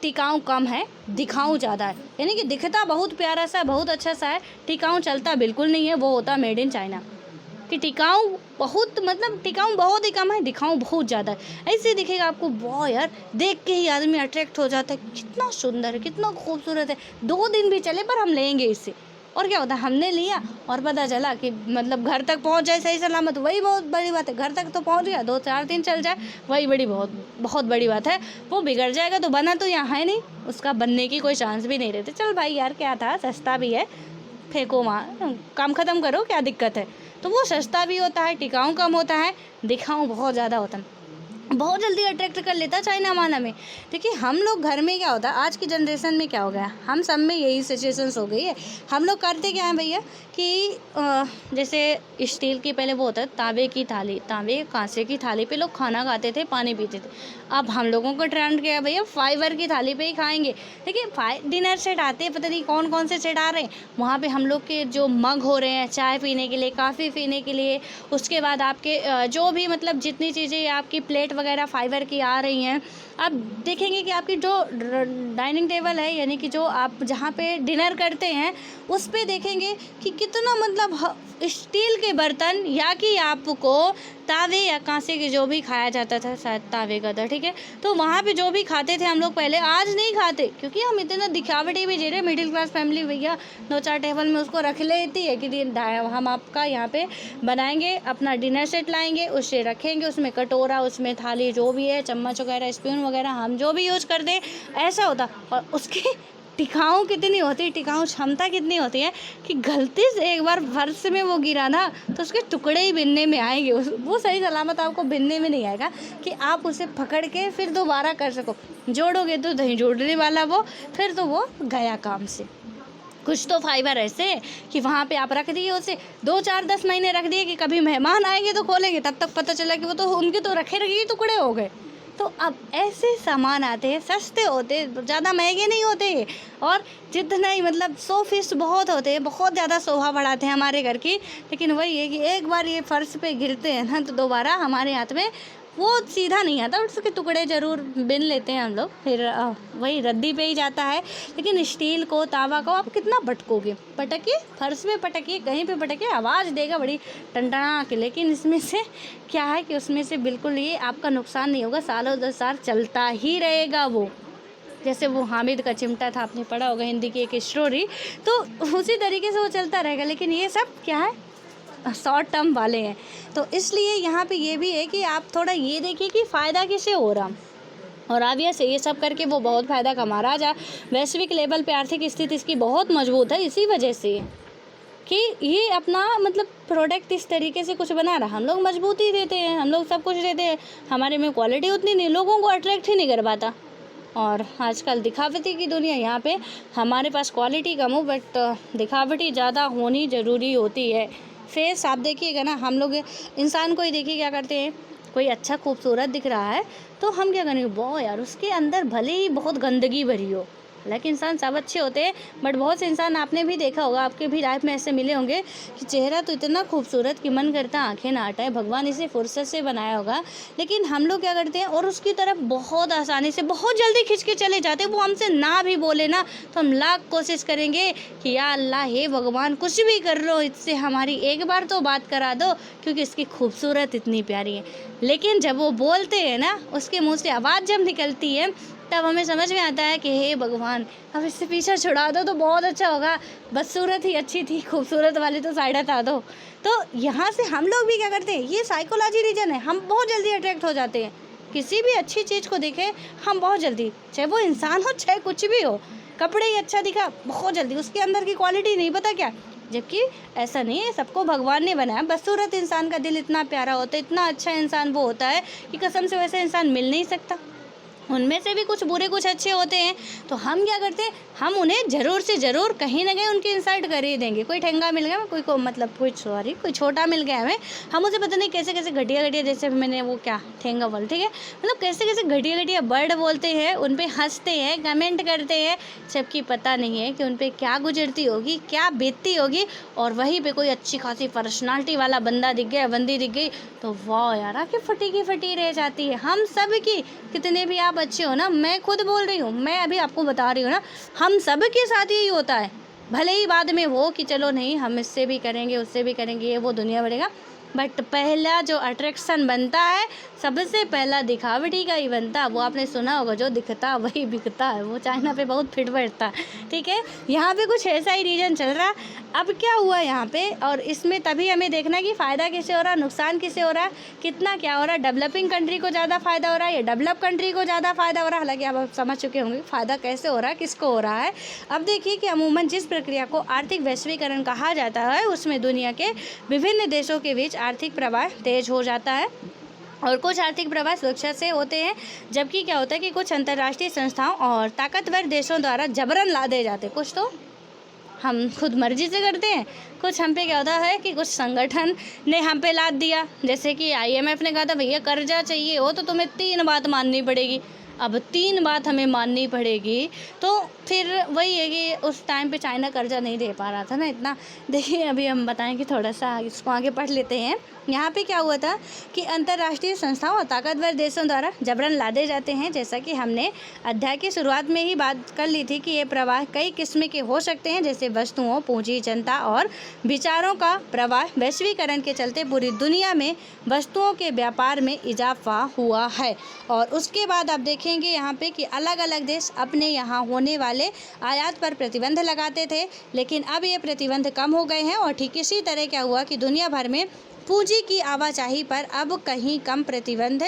टिकाऊ कम है, दिखाऊ ज़्यादा है। यानी कि दिखता बहुत प्यारा सा, बहुत अच्छा सा है, टिकाऊ चलता बिल्कुल नहीं है, वो होता मेड इन चाइना। कि टिकाऊ बहुत, मतलब टिकाऊ बहुत ही कम है, दिखाऊ बहुत ज़्यादा है। ऐसे दिखेगा आपको, वाह यार, देख के ही आदमी अट्रैक्ट हो जाता है, कितना सुंदर है, कितना खूबसूरत है, 2 दिन भी चले पर हम लेंगे इससे। और क्या होता है, हमने लिया और पता चला कि मतलब घर तक पहुंच जाए सही सलामत, वही बहुत बड़ी बात है। घर तक तो पहुंच गया, 2-4 दिन चल जाए, वही बहुत बड़ी बात है। वो बिगड़ जाएगा तो बना तो यहाँ है नहीं, उसका बनने की कोई चांस भी नहीं रहते। चल भाई यार, क्या था, सस्ता भी है, फेंको वहाँ, काम ख़त्म करो, क्या दिक्कत है। तो वो सस्ता भी होता है, टिकाऊ कम होता है, दिखाऊँ बहुत ज़्यादा होता है, बहुत जल्दी अट्रैक्ट कर लेता है चाइना माना में। देखिए, हम लोग घर में क्या होता है, आज की जनरेशन में क्या हो गया, हम सब में यही सिचुएशंस हो गई है। हम लोग करते क्या हैं भैया कि जैसे स्टील की पहले वो होता है तांबे की थाली, तांबे कांसे की थाली पे लोग खाना खाते थे, पानी पीते थे। अब हम लोगों का ट्रेंड क्या है भैया, फाइबर की थाली पे ही खाएंगे। देखिए, डिनर सेट आते हैं, पता नहीं कौन कौन से सेट आ रहे हैं, वहाँ पे हम लोग के जो मग हो रहे हैं चाय पीने के लिए, काफ़ी पीने के लिए, उसके बाद आपके जो भी मतलब जितनी चीज़ें आपकी प्लेट वगैरह फाइबर की आ रही हैं। आप देखेंगे कि आपकी जो डाइनिंग टेबल है, यानी कि जो आप जहाँ पे डिनर करते हैं, उस पे देखेंगे कि कितना मतलब स्टील के बर्तन, या कि आपको तावे या कांसे के जो भी खाया जाता था, शायद तावे का था, ठीक है। तो वहाँ पे जो भी खाते थे हम लोग पहले, आज नहीं खाते, क्योंकि हम इतना दिखावटी भी जी रहे। मिडिल क्लास फैमिली भैया 2-4 टेबल में उसको रख लेती है कि हम आपका यहाँ पे बनाएंगे, अपना डिनर सेट लाएंगे, उसे रखेंगे, उसमें कटोरा, उसमें थाली, जो भी है चम्मच वगैरह, स्पून वगैरह हम जो भी यूज़ करते हैं, ऐसा होता। और उसकी टिकाऊ कितनी होती है, टिकाऊ क्षमता कितनी होती है कि गलती से एक बार फर्श में वो गिरा ना तो उसके टुकड़े ही बिनने में आएंगे। वो सही सलामत आपको बिनने में नहीं आएगा कि आप उसे पकड़ के फिर दोबारा कर सको। जोड़ोगे तो दही जोड़ने वाला वो, फिर तो वो गया काम से। कुछ तो फाइबर ऐसे कि वहाँ पे आप रख दिए उसे 2-4-10 महीने रख दिए कि कभी मेहमान आएंगे तो खोलेंगे, तब तक पता चला कि वो तो उनके तो रखे रखे टुकड़े हो गए। तो अब ऐसे सामान आते हैं, सस्ते होते, ज़्यादा महंगे नहीं होते, और जितना ही मतलब 100 फीस बहुत होते हैं, बहुत ज़्यादा शोभा बढ़ाते हैं हमारे घर की। लेकिन वही है कि एक बार ये फर्श पे गिरते हैं ना तो दोबारा हमारे हाथ में वो सीधा नहीं आता, उसके टुकड़े ज़रूर बिन लेते हैं हम लोग, फिर वही रद्दी पे ही जाता है। लेकिन स्टील को, तावा को आप कितना पटकोगे, पटकिए, फर्श में पटकिए, कहीं पे पटकिए, आवाज़ देगा बड़ी टनटना के। लेकिन इसमें से क्या है कि उसमें से बिल्कुल ये आपका नुकसान नहीं होगा, सालों 10 साल चलता ही रहेगा वो। जैसे वो हामिद का चिमटा था, आपने पढ़ा होगा हिंदी की एक स्टोरी, तो उसी तरीके से वो चलता रहेगा। लेकिन ये सब क्या है, शॉर्ट टर्म वाले हैं। तो इसलिए यहाँ पे ये भी है कि आप थोड़ा ये देखिए कि फ़ायदा किसे हो रहा, और ऑब्वियस ये सब करके वो बहुत फ़ायदा कमा रहा है। वैश्विक लेवल पे आर्थिक स्थिति इसकी बहुत मजबूत है, इसी वजह से कि ये अपना मतलब प्रोडक्ट इस तरीके से कुछ बना रहा। हम लोग मजबूती देते हैं, हम लोग सब कुछ देते हैं, हमारे में क्वालिटी उतनी नहीं, लोगों को अट्रैक्ट ही नहीं कर पाता। और आजकल दिखावटी की दुनिया, यहाँ पे हमारे पास क्वालिटी कम हो बट दिखावटी ज़्यादा होनी ज़रूरी होती है। फेस आप देखिएगा ना, हम लोग इंसान को ही देखिए क्या करते हैं, कोई अच्छा खूबसूरत दिख रहा है तो हम क्या करेंगे, वाह यार उसके अंदर भले ही बहुत गंदगी भरी हो। हालांकि इंसान सब अच्छे होते हैं, बट बहुत से इंसान आपने भी देखा होगा, आपके भी लाइफ में ऐसे मिले होंगे कि चेहरा तो इतना खूबसूरत कि मन करता आंखें ना हटाए, भगवान इसे फुर्सत से बनाया होगा। लेकिन हम लोग क्या करते हैं, और उसकी तरफ बहुत आसानी से, बहुत जल्दी खिंच के चले जाते हैं। वो हमसे ना भी बोले ना तो हम लाख कोशिश करेंगे कि या अल्लाह, हे भगवान, कुछ भी कर लो, इससे हमारी एक बार तो बात करा दो, क्योंकि इसकी खूबसूरत इतनी प्यारी है। लेकिन जब वो बोलते हैं ना, उसके मुँह से आवाज़ जब निकलती है, तब हमें समझ में आता है कि हे भगवान, अब इससे पीछा छुड़ा दो तो बहुत अच्छा होगा, बदसूरत ही अच्छी थी, खूबसूरत वाली तो साइड हटा दो। तो यहाँ से हम लोग भी क्या करते हैं, ये साइकोलॉजी रीजन है, हम बहुत जल्दी अट्रैक्ट हो जाते हैं। किसी भी अच्छी चीज़ को देखें हम बहुत जल्दी, चाहे वो इंसान हो चाहे कुछ भी हो, कपड़े ही अच्छा दिखा, बहुत जल्दी उसके अंदर की क्वालिटी नहीं पता क्या। जबकि ऐसा नहीं है, सबको भगवान ने बनाया, बदसूरत इंसान का दिल इतना प्यारा होता है, इतना अच्छा इंसान वो होता है कि कसम से वैसे इंसान मिल नहीं सकता। उनमें से भी कुछ बुरे कुछ अच्छे होते हैं, तो हम क्या करते हैं, हम उन्हें ज़रूर से ज़रूर कहीं ना कहीं उनकी इंसल्ट कर ही देंगे। कोई ठेंगा मिल गया, कोई को मतलब कोई छोटा मिल गया हमें, हम उसे पता नहीं कैसे कैसे घटिया घटिया, जैसे मैंने वो क्या ठेंगा बोल, ठीक है, मतलब कैसे कैसे घटिया घटिया वर्ड बोलते हैं, उन पर हंसते हैं, कमेंट करते हैं, जबकि पता नहीं है कि उन पर क्या गुजरती होगी, क्या बीतती होगी। और वहीं पर कोई अच्छी खासी पर्सनालिटी वाला बंदा दिख गया, बंदी दिख गई, तो वाह यार, आँखें फटी की फटी रह जाती है। हम सब की, कितने भी आप अच्छे हो ना, मैं खुद बोल रही हूँ, मैं अभी आपको बता रही हूँ ना, हम सब के साथ यही होता है। भले ही बाद में हो कि चलो नहीं, हम इससे भी करेंगे, उससे भी करेंगे, ये वो दुनिया बढ़ेगा, बट पहला जो अट्रैक्शन बनता है, सबसे पहला दिखावटी का ही बनता है। वो आपने सुना होगा, जो दिखता वही बिकता है, वो चाइना पे बहुत फिट बैठता है, ठीक है। यहाँ पे कुछ ऐसा ही रीजन चल रहा। अब क्या हुआ यहाँ पे, और इसमें तभी हमें देखना कि फ़ायदा किसे हो रहा, नुकसान किसे हो रहा, कितना क्या हो रहा, डेवलपिंग कंट्री को ज़्यादा फ़ायदा हो रहा है या डेवलप कंट्री को ज़्यादा फ़ायदा हो रहा है। हालांकि आप समझ चुके होंगे फ़ायदा कैसे हो रहा है, किसको हो रहा है। अब देखिए कि अमूमन जिस प्रक्रिया को आर्थिक वैश्वीकरण कहा जाता है, उसमें दुनिया के विभिन्न देशों के बीच आर्थिक प्रवाह तेज हो जाता है, और कुछ आर्थिक प्रवाह सुरक्षा से होते हैं, जबकि क्या होता है कि कुछ अंतर्राष्ट्रीय संस्थाओं और ताकतवर देशों द्वारा जबरन लादे जाते हैं। कुछ तो हम खुद मर्जी से करते हैं, कुछ हम पे क्या होता है कि कुछ संगठन ने हम पे लाद दिया। जैसे कि IMF ने कहा था, भैया कर्जा चाहिए हो तो तुम्हें 3 बात माननी पड़ेगी। अब 3 बात हमें माननी पड़ेगी। तो फिर वही है कि उस टाइम पे चाइना कर्जा नहीं दे पा रहा था ना इतना। देखिए अभी हम बताएं कि थोड़ा सा इसको आगे पढ़ लेते हैं। यहाँ पे क्या हुआ था कि अंतर्राष्ट्रीय संस्थाओं और ताकतवर देशों द्वारा जबरन लादे जाते हैं। जैसा कि हमने अध्याय की शुरुआत में ही बात कर ली थी कि ये प्रवाह कई किस्म के हो सकते हैं, जैसे वस्तुओं, पूंजी, जनता और विचारों का प्रवाह। वैश्वीकरण के चलते पूरी दुनिया में वस्तुओं के व्यापार में इजाफा हुआ है। और उसके बाद आप देखेंगे यहाँ पे कि अलग अलग देश अपने यहाँ होने वाले आयात पर प्रतिबंध लगाते थे, लेकिन अब ये प्रतिबंध कम हो गए हैं। और ठीक इसी तरह क्या हुआ कि दुनिया भर में पूंजी की आवाजाही पर अब कहीं कम प्रतिबंध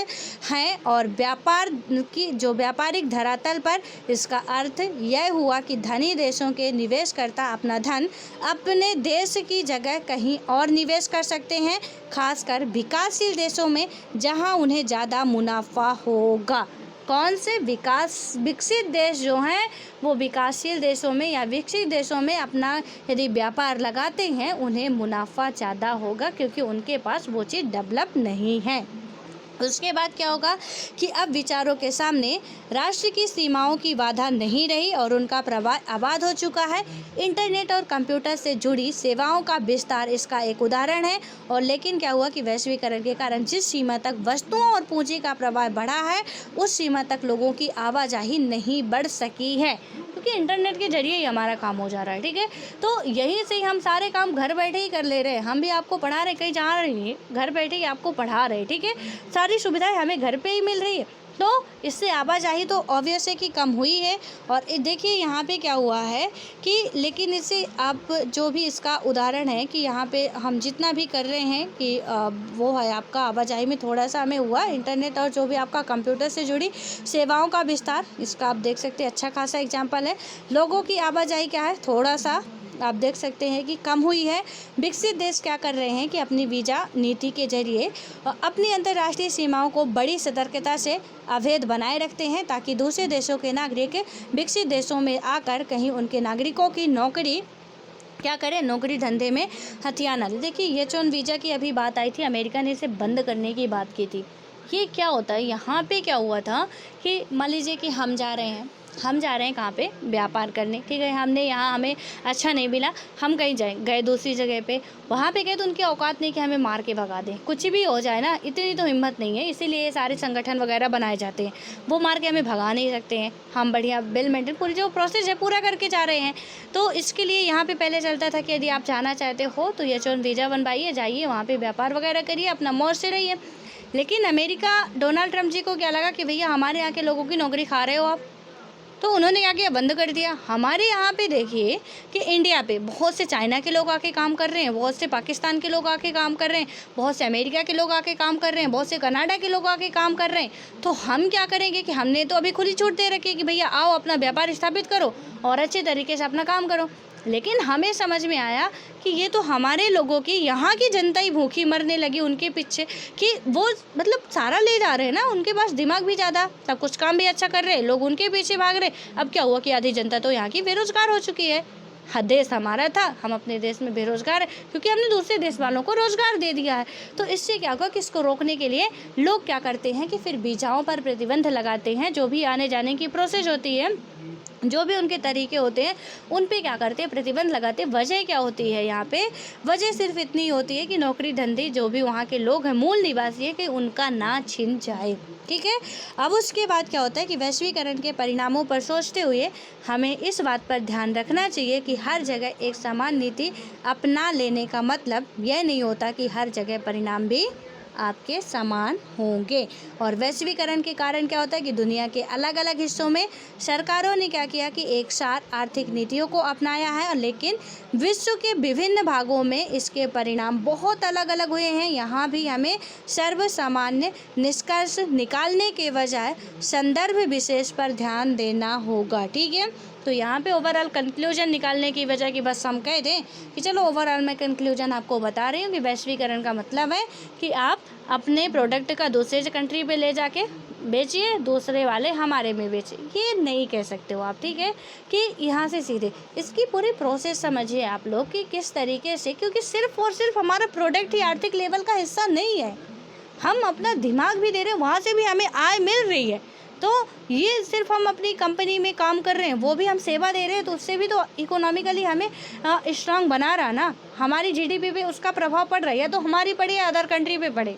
हैं। और व्यापार की जो व्यापारिक धरातल पर इसका अर्थ यह हुआ कि धनी देशों के निवेशकर्ता अपना धन अपने देश की जगह कहीं और निवेश कर सकते हैं, खासकर विकासशील देशों में जहां उन्हें ज़्यादा मुनाफा होगा। कौन से विकसित देश जो हैं वो विकासशील देशों में या विकसित देशों में अपना यदि व्यापार लगाते हैं उन्हें मुनाफा ज़्यादा होगा, क्योंकि उनके पास वो चीज़ डेवलप नहीं है। उसके बाद क्या होगा कि अब विचारों के सामने राष्ट्र की सीमाओं की बाधा नहीं रही और उनका प्रवाह आबाद हो चुका है। इंटरनेट और कंप्यूटर से जुड़ी सेवाओं का विस्तार इसका एक उदाहरण है। और लेकिन क्या हुआ कि वैश्वीकरण के कारण जिस सीमा तक वस्तुओं और पूंजी का प्रवाह बढ़ा है उस सीमा तक लोगों की आवाजाही नहीं बढ़ सकी है, क्योंकि इंटरनेट के जरिए ही हमारा काम हो जा रहा है। ठीक है, तो यही से हम सारे काम घर बैठे ही कर ले रहे हैं। हम भी आपको पढ़ा रहे, कहीं जा रहे हैं, घर बैठे ही आपको पढ़ा रहे हैं। ठीक है, सारी सुविधाएं हमें घर पे ही मिल रही है, तो इससे आवाजाही तो ऑब्वियस है कि कम हुई है। और देखिए यहाँ पे क्या हुआ है कि लेकिन इससे आप जो भी इसका उदाहरण है कि यहाँ पे हम जितना भी कर रहे हैं कि वो है आपका आवाजाही में थोड़ा सा हमें हुआ इंटरनेट और जो भी आपका कंप्यूटर से जुड़ी सेवाओं का विस्तार, इसका आप देख सकते हैं अच्छा खासा एग्जाम्पल है। लोगों की आवाजाही क्या है, थोड़ा सा आप देख सकते हैं कि कम हुई है। विकसित देश क्या कर रहे हैं कि अपनी वीज़ा नीति के जरिए अपनी अंतर्राष्ट्रीय सीमाओं को बड़ी सतर्कता से अवैध बनाए रखते हैं, ताकि दूसरे देशों के नागरिक विकसित देशों में आकर कहीं उनके नागरिकों की नौकरी क्या करें, नौकरी धंधे में हथियार न दें। देखिए H1 वीज़ा की अभी बात आई थी, अमेरिका ने इसे बंद करने की बात की थी। ये क्या होता है, यहाँ पे क्या हुआ था कि मान लीजिए कि हम जा रहे हैं कहाँ पे, व्यापार करने। ठीक है, हमने यहाँ हमें अच्छा नहीं मिला, हम कहीं गए दूसरी जगह पे, वहाँ पे गए तो उनकी औकात नहीं कि हमें मार के भगा दें। कुछ भी हो जाए ना, इतनी तो हिम्मत नहीं है, इसीलिए ये सारे संगठन वगैरह बनाए जाते हैं। वो मार के हमें भगा नहीं सकते हैं, हम बढ़िया वेल मेंटेन पूरी जो प्रोसेस है पूरा करके जा रहे हैं। तो इसके लिए यहाँ पर पहले चलता था कि यदि आप जाना चाहते हो तो H1 वीज़ा बनवाइए, जाइए वहाँ पर व्यापार वगैरह करिए, अपना मौज से रहिए। लेकिन अमेरिका डोनाल्ड ट्रंप जी को क्या लगा कि भैया हमारे यहाँ के लोगों की नौकरी खा रहे हो आप, तो उन्होंने क्या किया, बंद कर दिया। हमारे यहाँ पे देखिए कि इंडिया पे बहुत से चाइना के लोग आके काम कर रहे हैं, बहुत से पाकिस्तान के लोग आके काम कर रहे हैं, बहुत से अमेरिका के लोग आके काम कर रहे हैं, बहुत से कनाडा के लोग आके काम कर रहे हैं। तो हम क्या करेंगे कि हमने तो अभी खुली छूट दे रखी है कि भैया आओ अपना व्यापार स्थापित करो और अच्छे तरीके से अपना काम करो। लेकिन हमें समझ में आया कि ये तो हमारे लोगों की, यहाँ की जनता ही भूखी मरने लगी उनके पीछे, कि वो मतलब सारा ले जा रहे हैं ना, उनके पास दिमाग भी ज़्यादा, सब कुछ काम भी अच्छा कर रहे हैं, लोग उनके पीछे भाग रहे। अब क्या हुआ कि आधी जनता तो यहाँ की बेरोजगार हो चुकी है। देश हमारा था, हम अपने देश में बेरोजगार है क्योंकि हमने दूसरे देश वालों को रोजगार दे दिया है। तो इससे क्या होगा कि इसको रोकने के लिए लोग क्या करते हैं कि फिर वीज़ाओं पर प्रतिबंध लगाते हैं। जो भी आने जाने की प्रोसेस होती है, जो भी उनके तरीके होते हैं, उन पे क्या करते हैं, प्रतिबंध लगाते हैं। वजह क्या होती है यहाँ पे, वजह सिर्फ इतनी होती है कि नौकरी धंधे जो भी वहाँ के लोग हैं, मूल निवासी है, कि उनका ना छिन जाए। ठीक है, अब उसके बाद क्या होता है कि वैश्वीकरण के परिणामों पर सोचते हुए हमें इस बात पर ध्यान रखना चाहिए कि हर जगह एक समान नीति अपना लेने का मतलब यह नहीं होता कि हर जगह परिणाम भी आपके समान होंगे। और वैश्वीकरण के कारण क्या होता है कि दुनिया के अलग अलग हिस्सों में सरकारों ने क्या किया कि एक साथ आर्थिक नीतियों को अपनाया है, और लेकिन विश्व के विभिन्न भागों में इसके परिणाम बहुत अलग अलग हुए हैं। यहाँ भी हमें सर्वसामान्य निष्कर्ष निकालने के बजाय संदर्भ विशेष पर ध्यान देना होगा। ठीक है, तो यहाँ पे ओवरऑल कंक्लूजन निकालने की वजह कि बस हम कह दें कि चलो ओवरऑल मैं कंक्लूजन आपको बता रही हूँ कि वैश्वीकरण का मतलब है कि आप अपने प्रोडक्ट का दूसरे कंट्री पे ले जाके बेचिए, दूसरे वाले हमारे में बेचे, ये नहीं कह सकते हो आप। ठीक है, कि यहाँ से सीधे इसकी पूरी प्रोसेस समझिए आप लोग कि किस तरीके से, क्योंकि सिर्फ और सिर्फ हमारा प्रोडक्ट ही आर्थिक लेवल का हिस्सा नहीं है, हम अपना दिमाग भी दे रहे हैं, वहाँ से भी हमें आय मिल रही है। तो ये सिर्फ हम अपनी कंपनी में काम कर रहे हैं, वो भी हम सेवा दे रहे हैं, तो उससे भी तो इकोनॉमिकली हमें स्ट्रांग बना रहा ना, हमारी जीडीपी पे उसका प्रभाव पड़ रहा है। तो हमारी पड़े या अदर कंट्री पे पड़े,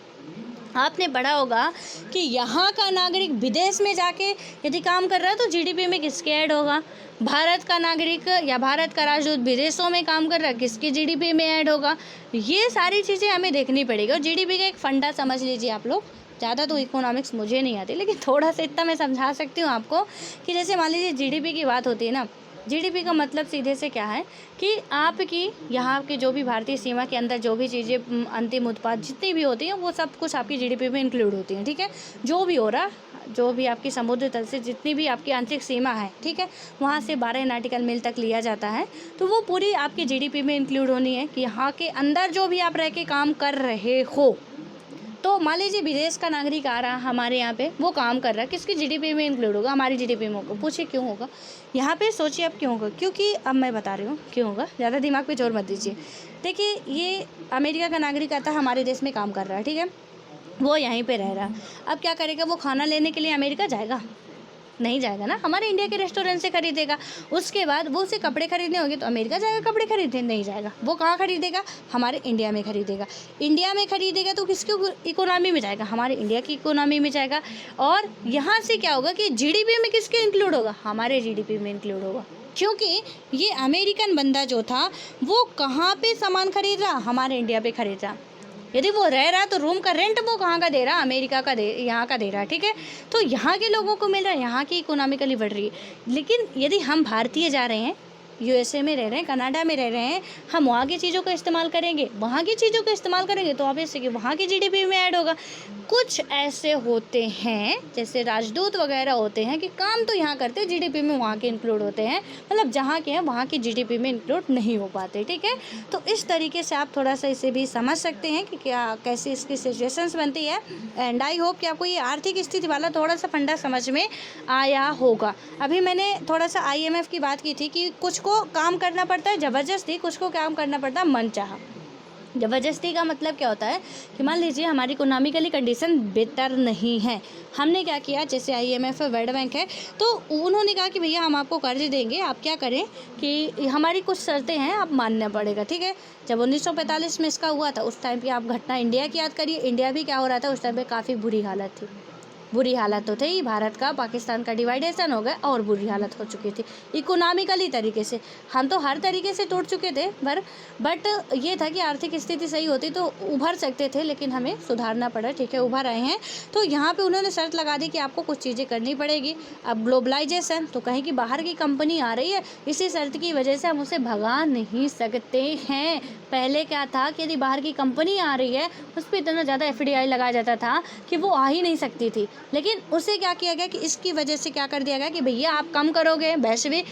आपने पढ़ा होगा कि यहाँ का नागरिक विदेश में जाके यदि काम कर रहा है तो जीडीपी में किसके ऐड होगा, भारत का नागरिक या भारत का राजदूत विदेशों में काम कर रहा है, किसकी जीडीपी में ऐड होगा। ये सारी चीज़ें हमें देखनी पड़ेगी। और जीडीपी का एक फंडा समझ लीजिए आप लोग, ज़्यादा तो इकोनॉमिक्स मुझे नहीं आती, लेकिन थोड़ा सा इतना मैं समझा सकती हूँ आपको कि जैसे मान लीजिए जीडीपी की बात होती है ना, जीडीपी का मतलब सीधे से क्या है कि आपकी यहाँ की जो भी भारतीय सीमा के अंदर जो भी चीज़ें अंतिम उत्पाद जितनी भी होती हैं वो सब कुछ आपकी जीडीपी में इंक्लूड होती हैं, ठीक है। जो भी हो रहा, जो भी आपकी समुद्र तल से जितनी भी आपकी आंतरिक सीमा है, ठीक है, वहाँ से 12 नॉटिकल मील तक लिया जाता है, तो वो पूरी आपकी जीडीपी में इंक्लूड होनी है कि यहाँ के अंदर जो भी आप रह के काम कर रहे हो। तो मान लीजिए विदेश का नागरिक आ रहा हमारे यहाँ पे, वो काम कर रहा है, किसकी जीडीपी में इंक्लूड होगा, हमारी जीडीपी में होगा। पूछिए क्यों होगा, यहाँ पे सोचिए अब क्यों होगा, क्योंकि अब मैं बता रही हूँ क्यों होगा, ज़्यादा दिमाग पे जोर मत दीजिए। देखिए, ये अमेरिका का नागरिक आता है हमारे देश में काम कर रहा है, ठीक है, वो यहीं पे रह रहा है। अब क्या करेगा, वो खाना लेने के लिए अमेरिका जाएगा, नहीं जाएगा ना, हमारे इंडिया के रेस्टोरेंट से खरीदेगा। उसके बाद वो उसे कपड़े खरीदने होंगे तो अमेरिका जाएगा कपड़े खरीदने, नहीं जाएगा, वो कहाँ खरीदेगा, हमारे इंडिया में खरीदेगा। इंडिया में खरीदेगा तो किसकी इकोनॉमी में जाएगा, हमारे इंडिया की इकोनॉमी में जाएगा। और यहाँ से क्या होगा कि जीडीपी में किसके इंक्लूड होगा, हमारे जीडीपी में इंक्लूड होगा। क्योंकि ये अमेरिकन बंदा जो था वो कहाँ पे सामान खरीद रहा, हमारे इंडिया पे खरीद रहा। यदि वो रह रहा तो रूम का रेंट वो कहाँ का दे रहा, अमेरिका का यहाँ का दे रहा, ठीक है। तो यहाँ के लोगों को मिल रहा है, यहाँ की इकोनॉमिकली बढ़ रही है। लेकिन यदि हम भारतीय जा रहे हैं, यूएसए में रह रहे हैं, कनाडा में रह रहे हैं, हम वहाँ की चीज़ों का इस्तेमाल करेंगे, वहाँ की चीज़ों का इस्तेमाल करेंगे तो ऑब्वियसली कि वहाँ की जीडीपी में ऐड होगा। कुछ ऐसे होते हैं जैसे राजदूत वगैरह होते हैं कि काम तो यहाँ करते हैं, जीडीपी में वहाँ के इंक्लूड होते हैं, मतलब जहाँ के हैं वहाँ की जीडीपी में इंक्लूड नहीं हो पाते, ठीक है। तो इस तरीके से आप थोड़ा सा इसे भी समझ सकते हैं कि क्या कैसे इसकी सिचुएशंस बनती है। एंड आई होप कि आपको ये आर्थिक स्थिति वाला थोड़ा सा फंडा समझ में आया होगा। अभी मैंने थोड़ा सा IMF की बात की थी कि कुछ को काम करना पड़ता है ज़बरदस्ती, कुछ को काम करना पड़ता है मनचाहा। ज़बरदस्ती का मतलब क्या होता है कि मान लीजिए हमारी इकोनॉमिकली कंडीशन बेहतर नहीं है, हमने क्या किया, जैसे IMF है, वर्ल्ड बैंक है, तो उन्होंने कहा कि भैया हम आपको कर्ज देंगे, आप क्या करें कि हमारी कुछ शर्तें हैं, आप मानना पड़ेगा, ठीक है। जब 1945 में इसका हुआ था उस टाइम पे आप घटना इंडिया की याद करिए, इंडिया भी क्या हो रहा था उस टाइम पे, काफ़ी बुरी हालत थी। बुरी हालत तो थी, भारत का पाकिस्तान का डिवाइडेशन हो गया और बुरी हालत हो चुकी थी इकोनॉमिकली तरीके से। हम तो हर तरीके से टूट चुके थे, बट ये था कि आर्थिक स्थिति सही होती तो उभर सकते थे, लेकिन हमें सुधारना पड़ा, ठीक है, उभर आए हैं। तो यहाँ पे उन्होंने शर्त लगा दी कि आपको कुछ चीज़ें करनी पड़ेगी। अब ग्लोबलाइजेशन तो कहीं की बाहर की कंपनी आ रही है, इसी शर्त की वजह से हम उसे भगा नहीं सकते हैं। पहले क्या था कि यदि बाहर की कंपनी आ रही है उस पर इतना ज़्यादा FDI लगाया जाता था कि वो आ ही नहीं सकती थी, लेकिन उसे क्या किया गया कि इसकी वजह से क्या कर दिया गया कि भैया आप कम करोगे, वैश्विक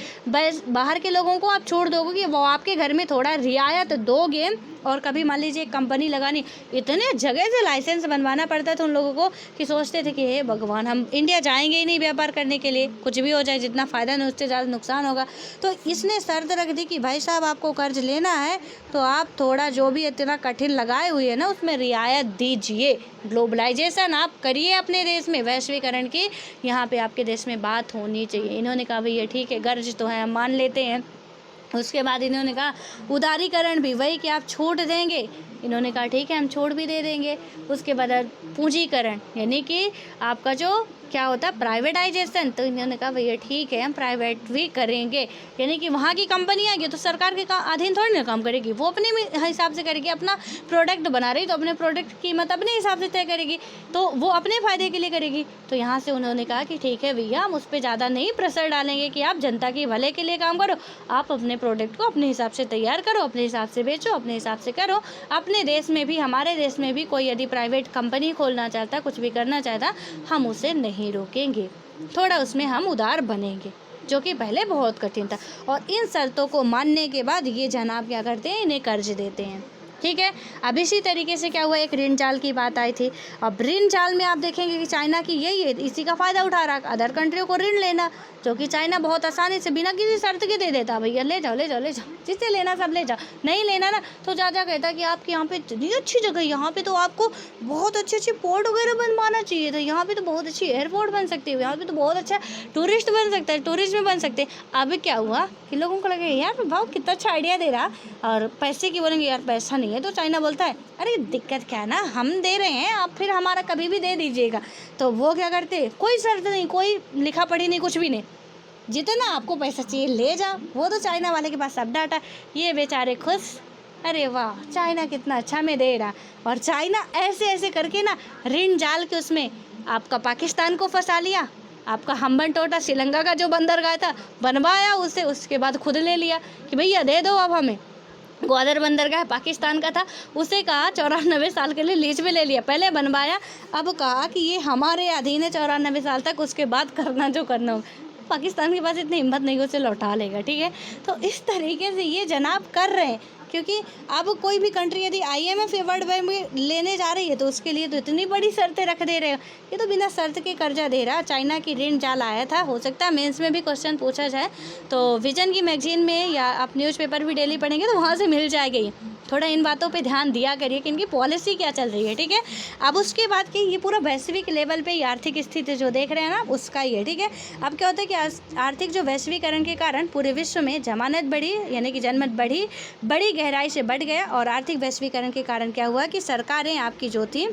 बाहर के लोगों को आप छोड़ दोगे कि वो आपके घर में थोड़ा रियायत दोगे। और कभी मान लीजिए कंपनी लगानी, इतने जगह से लाइसेंस बनवाना पड़ता था उन लोगों को कि सोचते थे कि हे भगवान, हम इंडिया जाएंगे ही नहीं व्यापार करने के लिए, कुछ भी हो जाए, जितना फ़ायदा नहीं उससे ज़्यादा नुकसान होगा। तो इसने शर्त रख दी कि भाई साहब आपको कर्ज लेना है तो आप थोड़ा जो भी इतना कठिन लगाए हुए है ना उसमें रियायत दीजिए। ग्लोबलाइजेशन आप करिए अपने देश में, वैश्वीकरण की यहाँ पे आपके देश में बात होनी चाहिए। इन्होंने कहा भैया ठीक है, कर्ज तो है, हम मान लेते हैं। उसके बाद इन्होंने कहा उदारीकरण भी, वही कि आप छूट देंगे, इन्होंने कहा ठीक है हम छूट भी दे देंगे। उसके बाद पूंजीकरण, यानी कि आपका जो क्या होता है प्राइवेटाइजेशन, तो इन्होंने कहा भैया ठीक है हम प्राइवेट भी करेंगे, यानी कि वहाँ की कंपनी आएगी तो सरकार के अधीन थोड़ी ना काम करेगी, वो अपने हिसाब से करेगी। अपना प्रोडक्ट बना रही तो अपने प्रोडक्ट की कीमत अपने हिसाब से तय करेगी, तो वो अपने फ़ायदे के लिए करेगी। तो यहाँ से उन्होंने कहा कि ठीक है भैया हम उस पर ज़्यादा नहीं प्रेशर डालेंगे कि आप जनता के भले के लिए काम करो, आप अपने प्रोडक्ट को अपने हिसाब से तैयार करो, अपने हिसाब से बेचो, अपने हिसाब से करो। अपने देश में भी, हमारे देश में भी कोई यदि प्राइवेट कंपनी खोलना चाहता, कुछ भी करना चाहता, हम उसे नहीं रोकेंगे, थोड़ा उसमें हम उदार बनेंगे, जो कि पहले बहुत कठिन था। और इन शर्तों को मानने के बाद ये जनाब क्या करते हैं, इन्हें कर्ज देते हैं। ठीक है। अब इसी तरीके से क्या हुआ, एक ऋण जाल की बात आई थी। अब ऋण जाल में आप देखेंगे कि चाइना की यही है, इसी का फ़ायदा उठा रहा है अदर कंट्रियों को ऋण लेना, जो कि चाइना बहुत आसानी से बिना किसी शर्त के दे देता, भैया ले जाओ ले जाओ ले जाओ, जिससे लेना सब ले जाओ, नहीं लेना ना तो जा कहता कि आपके यहाँ पे इतनी अच्छी जगह, यहाँ पे तो आपको बहुत अच्छे अच्छे पोर्ट वगैरह बनवाना चाहिए था, यहाँ पे तो बहुत अच्छी एयरपोर्ट बन सकती है, यहाँ पे तो बहुत अच्छा टूरिस्ट बन सकता है, टूरिस्ट में बन सकते हैं। अब क्या हुआ कि लोगों को लगे यार भाव कितना अच्छा आइडिया दे रहा, और पैसे की बोलेंगे यार पैसा नहीं है, तो चाइना बोलता है अरे दिक्कत क्या है ना, हम दे रहे हैं, आप फिर हमारा कभी भी दे दीजिएगा। तो वो क्या करते, कोई शर्त नहीं, कोई लिखा पढ़ी नहीं, कुछ भी नहीं, जितना आपको पैसा चाहिए ले जाओ। वो तो चाइना वाले के पास सब डाटा, ये बेचारे खुश, अरे वाह चाइना कितना अच्छा में दे रहा। और चाइना ऐसे ऐसे करके ना ऋण जाल के उसमें आपका पाकिस्तान को फंसा लिया, आपका हम्बनटोटा श्रीलंका का जो बंदरगाह था बनवाया उसे, उसके बाद खुद ले लिया कि भैया दे दो अब हमें। ग्वादर बंदरगाह पाकिस्तान का था, उसे कहा 94 साल के लिए लीज पे ले लिया, पहले बनवाया, अब कहा कि ये हमारे अधीन है 94 साल तक, उसके बाद करना जो करना हो। पाकिस्तान के पास इतनी हिम्मत नहीं उसे लौटा लेगा, ठीक है। तो इस तरीके से ये जनाब कर रहे हैं, क्योंकि अब कोई भी कंट्री यदि IMF या वर्ल्ड बैंक में लेने जा रही है तो उसके लिए तो इतनी बड़ी शर्तें रख दे रहे हो, ये तो बिना शर्त के कर्जा दे रहा। चाइना की ऋण जाल आया था, हो सकता है मेंस में भी क्वेश्चन पूछा जाए, तो विजन की मैगजीन में या आप न्यूज़पेपर भी डेली पढ़ेंगे तो वहाँ से मिल जाएगी। थोड़ा इन बातों पे ध्यान दिया करिए कि इनकी पॉलिसी क्या चल रही है, ठीक है। अब उसके बाद कि ये पूरा वैश्विक लेवल पे आर्थिक स्थिति जो देख रहे हैं ना उसका ही है, ठीक है। अब क्या होता है कि आर्थिक जो वैश्वीकरण के कारण पूरे विश्व में जमानत बढ़ी, यानी कि जनमत बढ़ी, बड़ी गहराई से बढ़ गया। और आर्थिक वैश्वीकरण के कारण क्या हुआ कि सरकारें आपकी जो थी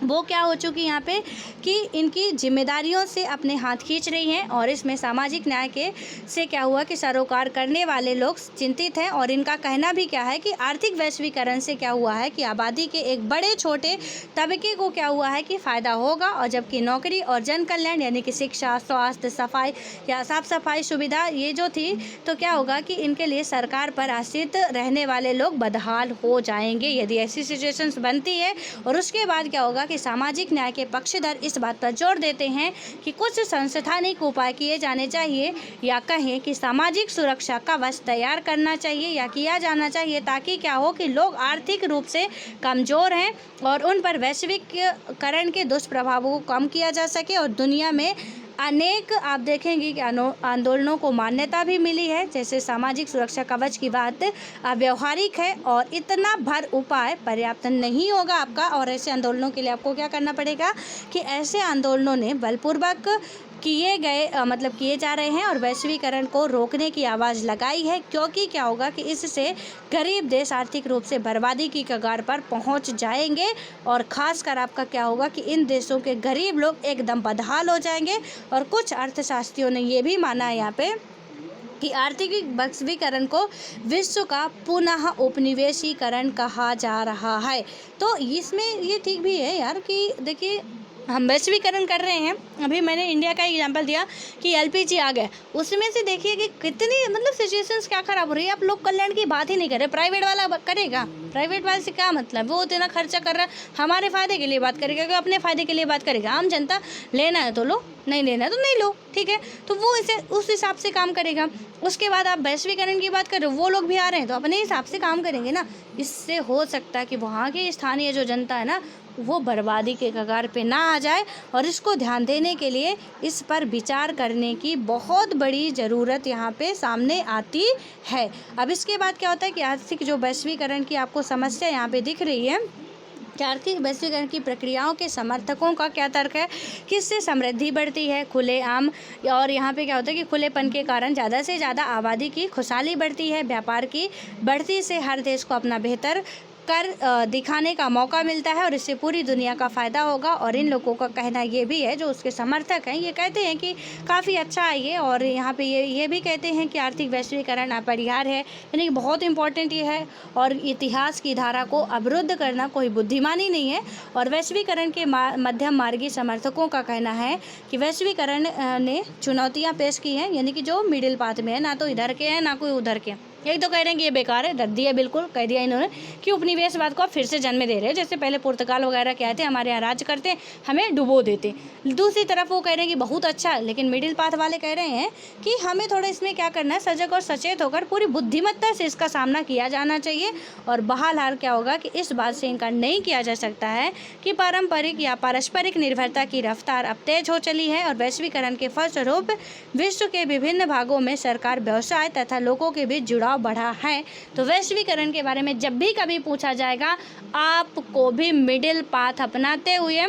वो क्या हो चुकी यहाँ पे कि इनकी जिम्मेदारियों से अपने हाथ खींच रही हैं, और इसमें सामाजिक न्याय के से क्या हुआ कि सरोकार करने वाले लोग चिंतित हैं। और इनका कहना भी क्या है कि आर्थिक वैश्वीकरण से क्या हुआ है कि आबादी के एक बड़े छोटे तबके को क्या हुआ है कि फ़ायदा होगा, और जबकि नौकरी और जन कल्याण यानी कि शिक्षा, स्वास्थ्य, सफाई या साफ सफाई सुविधा ये जो थी, तो क्या होगा कि इनके लिए सरकार पर आश्रित रहने वाले लोग बदहाल हो जाएंगे यदि ऐसी सिचुएशंस बनती है। और उसके बाद क्या होगा कि सामाजिक न्याय के पक्षधर इस बात पर जोर देते हैं कि कुछ संस्थानिक उपाय किए जाने चाहिए, या कहें कि सामाजिक सुरक्षा कवच तैयार करना चाहिए या किया जाना चाहिए, ताकि क्या हो कि लोग आर्थिक रूप से कमज़ोर हैं और उन पर वैश्वीकरण के दुष्प्रभावों को कम किया जा सके। और दुनिया में अनेक आप देखेंगे कि आंदोलनों को मान्यता भी मिली है, जैसे सामाजिक सुरक्षा कवच की बात व्यवहारिक है और इतना भर उपाय पर्याप्त नहीं होगा आपका। और ऐसे आंदोलनों के लिए आपको क्या करना पड़ेगा कि ऐसे आंदोलनों ने बलपूर्वक किए जा रहे हैं और वैश्वीकरण को रोकने की आवाज़ लगाई है, क्योंकि क्या होगा कि इससे गरीब देश आर्थिक रूप से बर्बादी की कगार पर पहुंच जाएंगे। और ख़ासकर आपका क्या होगा कि इन देशों के गरीब लोग एकदम बदहाल हो जाएंगे। और कुछ अर्थशास्त्रियों ने ये भी माना है यहाँ पे कि आर्थिक वैश्वीकरण को विश्व का पुनः उपनिवेशीकरण कहा जा रहा है। तो इसमें ये ठीक भी है यार कि देखिए हम वैश्वीकरण कर रहे हैं। अभी मैंने इंडिया का एग्जांपल दिया कि LPG आ गए, उसमें से देखिए कि कितनी मतलब सिचुएशंस क्या ख़राब हो रही है। आप लोग कल्याण की बात ही नहीं कर रहे, प्राइवेट वाला करेगा, प्राइवेट वाले से क्या मतलब, वो इतना खर्चा कर रहा है, हमारे फ़ायदे के लिए बात करेगा कि अपने फ़ायदे के लिए बात करेगा। आम जनता लेना है तो लो, नहीं लेना है तो नहीं लो, ठीक है। तो वो इसे उस हिसाब से काम करेगा। उसके बाद आप वैश्वीकरण की बात कर रहे हो, वो लोग भी आ रहे हैं तो अपने हिसाब से काम करेंगे ना। इससे हो सकता है कि वहाँ की स्थानीय जो जनता है ना वो बर्बादी के कगार पे ना आ जाए। और इसको ध्यान देने के लिए इस पर विचार करने की बहुत बड़ी ज़रूरत यहाँ पे सामने आती है। अब इसके बाद क्या होता है कि आर्थिक जो वैश्वीकरण की आपको समस्या यहाँ पे दिख रही है कि आर्थिक वैश्वीकरण की प्रक्रियाओं के समर्थकों का क्या तर्क है कि इससे समृद्धि बढ़ती है, खुलेआम, और यहाँ पे क्या होता है कि खुलेपन के कारण ज़्यादा से ज़्यादा आबादी की खुशहाली बढ़ती है, व्यापार की बढ़ती से हर देश को अपना बेहतर कर दिखाने का मौका मिलता है और इससे पूरी दुनिया का फ़ायदा होगा। और इन लोगों का कहना ये भी है, जो उसके समर्थक हैं, ये कहते हैं कि काफ़ी अच्छा है ये। और यहाँ पे ये भी कहते हैं कि आर्थिक वैश्वीकरण अपरिहार्य है, यानी कि बहुत इंपॉर्टेंट ये है। और इतिहास की धारा को अवरुद्ध करना कोई बुद्धिमानी नहीं है। और वैश्वीकरण के मध्यम मार्गी समर्थकों का कहना है कि वैश्वीकरण ने चुनौतियाँ पेश की हैं, यानी कि जो मिडिल पाथ में है, ना तो इधर के हैं ना कोई उधर के। एक तो कह रहे हैं कि ये बेकार है, रद्द दिया, बिल्कुल कह दिया इन्होंने कि उपनिवेशवाद को आप फिर से जन्म दे रहे हैं, जैसे पहले पुर्तगाल वगैरह क्या थे हमारे यहाँ राज्य करते, हमें डुबो देते। दूसरी तरफ वो कह रहे हैं कि बहुत अच्छा है, लेकिन मिडिल पाथ वाले कह रहे हैं कि हमें थोड़ा इसमें क्या करना है, सजग और सचेत होकर पूरी बुद्धिमत्ता से इसका सामना किया जाना चाहिए। और बहरहाल क्या होगा कि इस बात से इनकार नहीं किया जा सकता है कि पारंपरिक या पारस्परिक निर्भरता की रफ्तार अब तेज हो चली है और वैश्वीकरण के फलस्वरूप विश्व के विभिन्न भागों में सरकार, व्यवसाय तथा लोगों के बीच जुड़ाव बढ़ा है। तो वैश्वीकरण के बारे में जब भी कभी पूछा जाएगा, आपको भी मिडिल पाथ अपनाते हुए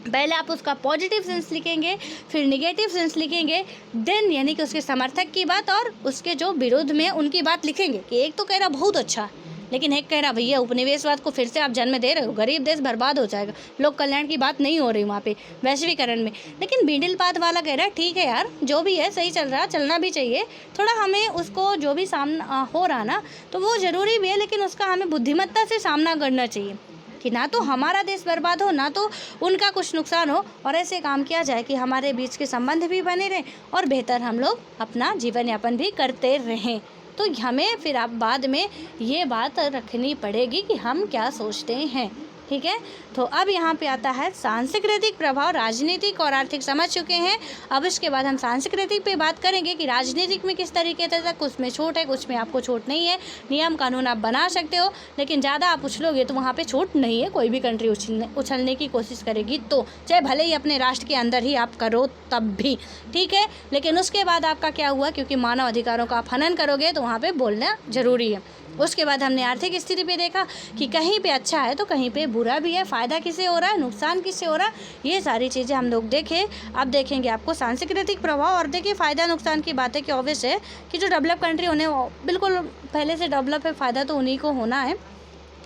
पहले आप उसका पॉजिटिव सेंस लिखेंगे, फिर निगेटिव सेंस लिखेंगे, देन यानी कि उसके समर्थक की बात और उसके जो विरोध में उनकी बात लिखेंगे कि एक तो कह रहा बहुत अच्छा, लेकिन एक कह रहा भैया उपनिवेशवाद को फिर से आप जन्म दे रहे हो, गरीब देश बर्बाद हो जाएगा, लोक कल्याण की बात नहीं हो रही वहाँ पे वैश्वीकरण में। लेकिन मिडिल पाथ वाला कह रहा है ठीक है यार, जो भी है सही चल रहा, चलना भी चाहिए, थोड़ा हमें उसको जो भी सामना हो रहा ना तो वो ज़रूरी भी है, लेकिन उसका हमें बुद्धिमत्ता से सामना करना चाहिए कि ना तो हमारा देश बर्बाद हो, ना तो उनका कुछ नुकसान हो, और ऐसे काम किया जाए कि हमारे बीच के संबंध भी बने रहें और बेहतर हम लोग अपना जीवन यापन भी करते रहें। तो हमें फिर आप बाद में ये बात रखनी पड़ेगी कि हम क्या सोचते हैं, ठीक है। तो अब यहाँ पे आता है सांस्कृतिक प्रभाव, राजनीतिक और आर्थिक समझ चुके हैं। अब इसके बाद हम सांस्कृतिक पे बात करेंगे कि राजनीतिक में किस तरीके से, कुछ में छूट है, कुछ में आपको छूट नहीं है, नियम कानून आप बना सकते हो, लेकिन ज़्यादा आप उछलोगे तो वहाँ पे छूट नहीं है। कोई भी कंट्री उछलने की कोशिश करेगी तो चाहे भले ही अपने राष्ट्र के अंदर ही आप करो तब भी, ठीक है। लेकिन उसके बाद आपका क्या हुआ, क्योंकि मानव अधिकारों का आप हनन करोगे तो वहाँ पर बोलना ज़रूरी है। उसके बाद हमने आर्थिक स्थिति पे देखा कि कहीं पे अच्छा है तो कहीं पे बुरा भी है, फ़ायदा किसे हो रहा है, नुकसान किसे हो रहा है, ये सारी चीज़ें हम लोग देखें। अब देखेंगे आपको सांस्कृतिक प्रभाव, और देखिए फ़ायदा नुकसान की बातें कि ऑब्वियस है कि जो डेवलप कंट्री उन्हें बिल्कुल पहले से डेवलप है, फ़ायदा तो उन्हीं को होना है,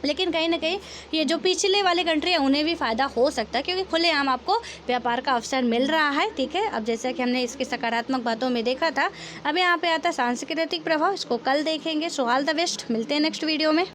लेकिन कहीं ना कहीं ये जो पिछले वाले कंट्री है उन्हें भी फ़ायदा हो सकता है, क्योंकि खुलेआम आपको व्यापार का अवसर मिल रहा है, ठीक है। अब जैसा कि हमने इसके सकारात्मक बातों में देखा था, अब यहाँ पे आता है सांस्कृतिक प्रभाव, इसको कल देखेंगे। सो ऑल द बेस्ट, मिलते हैं नेक्स्ट वीडियो में।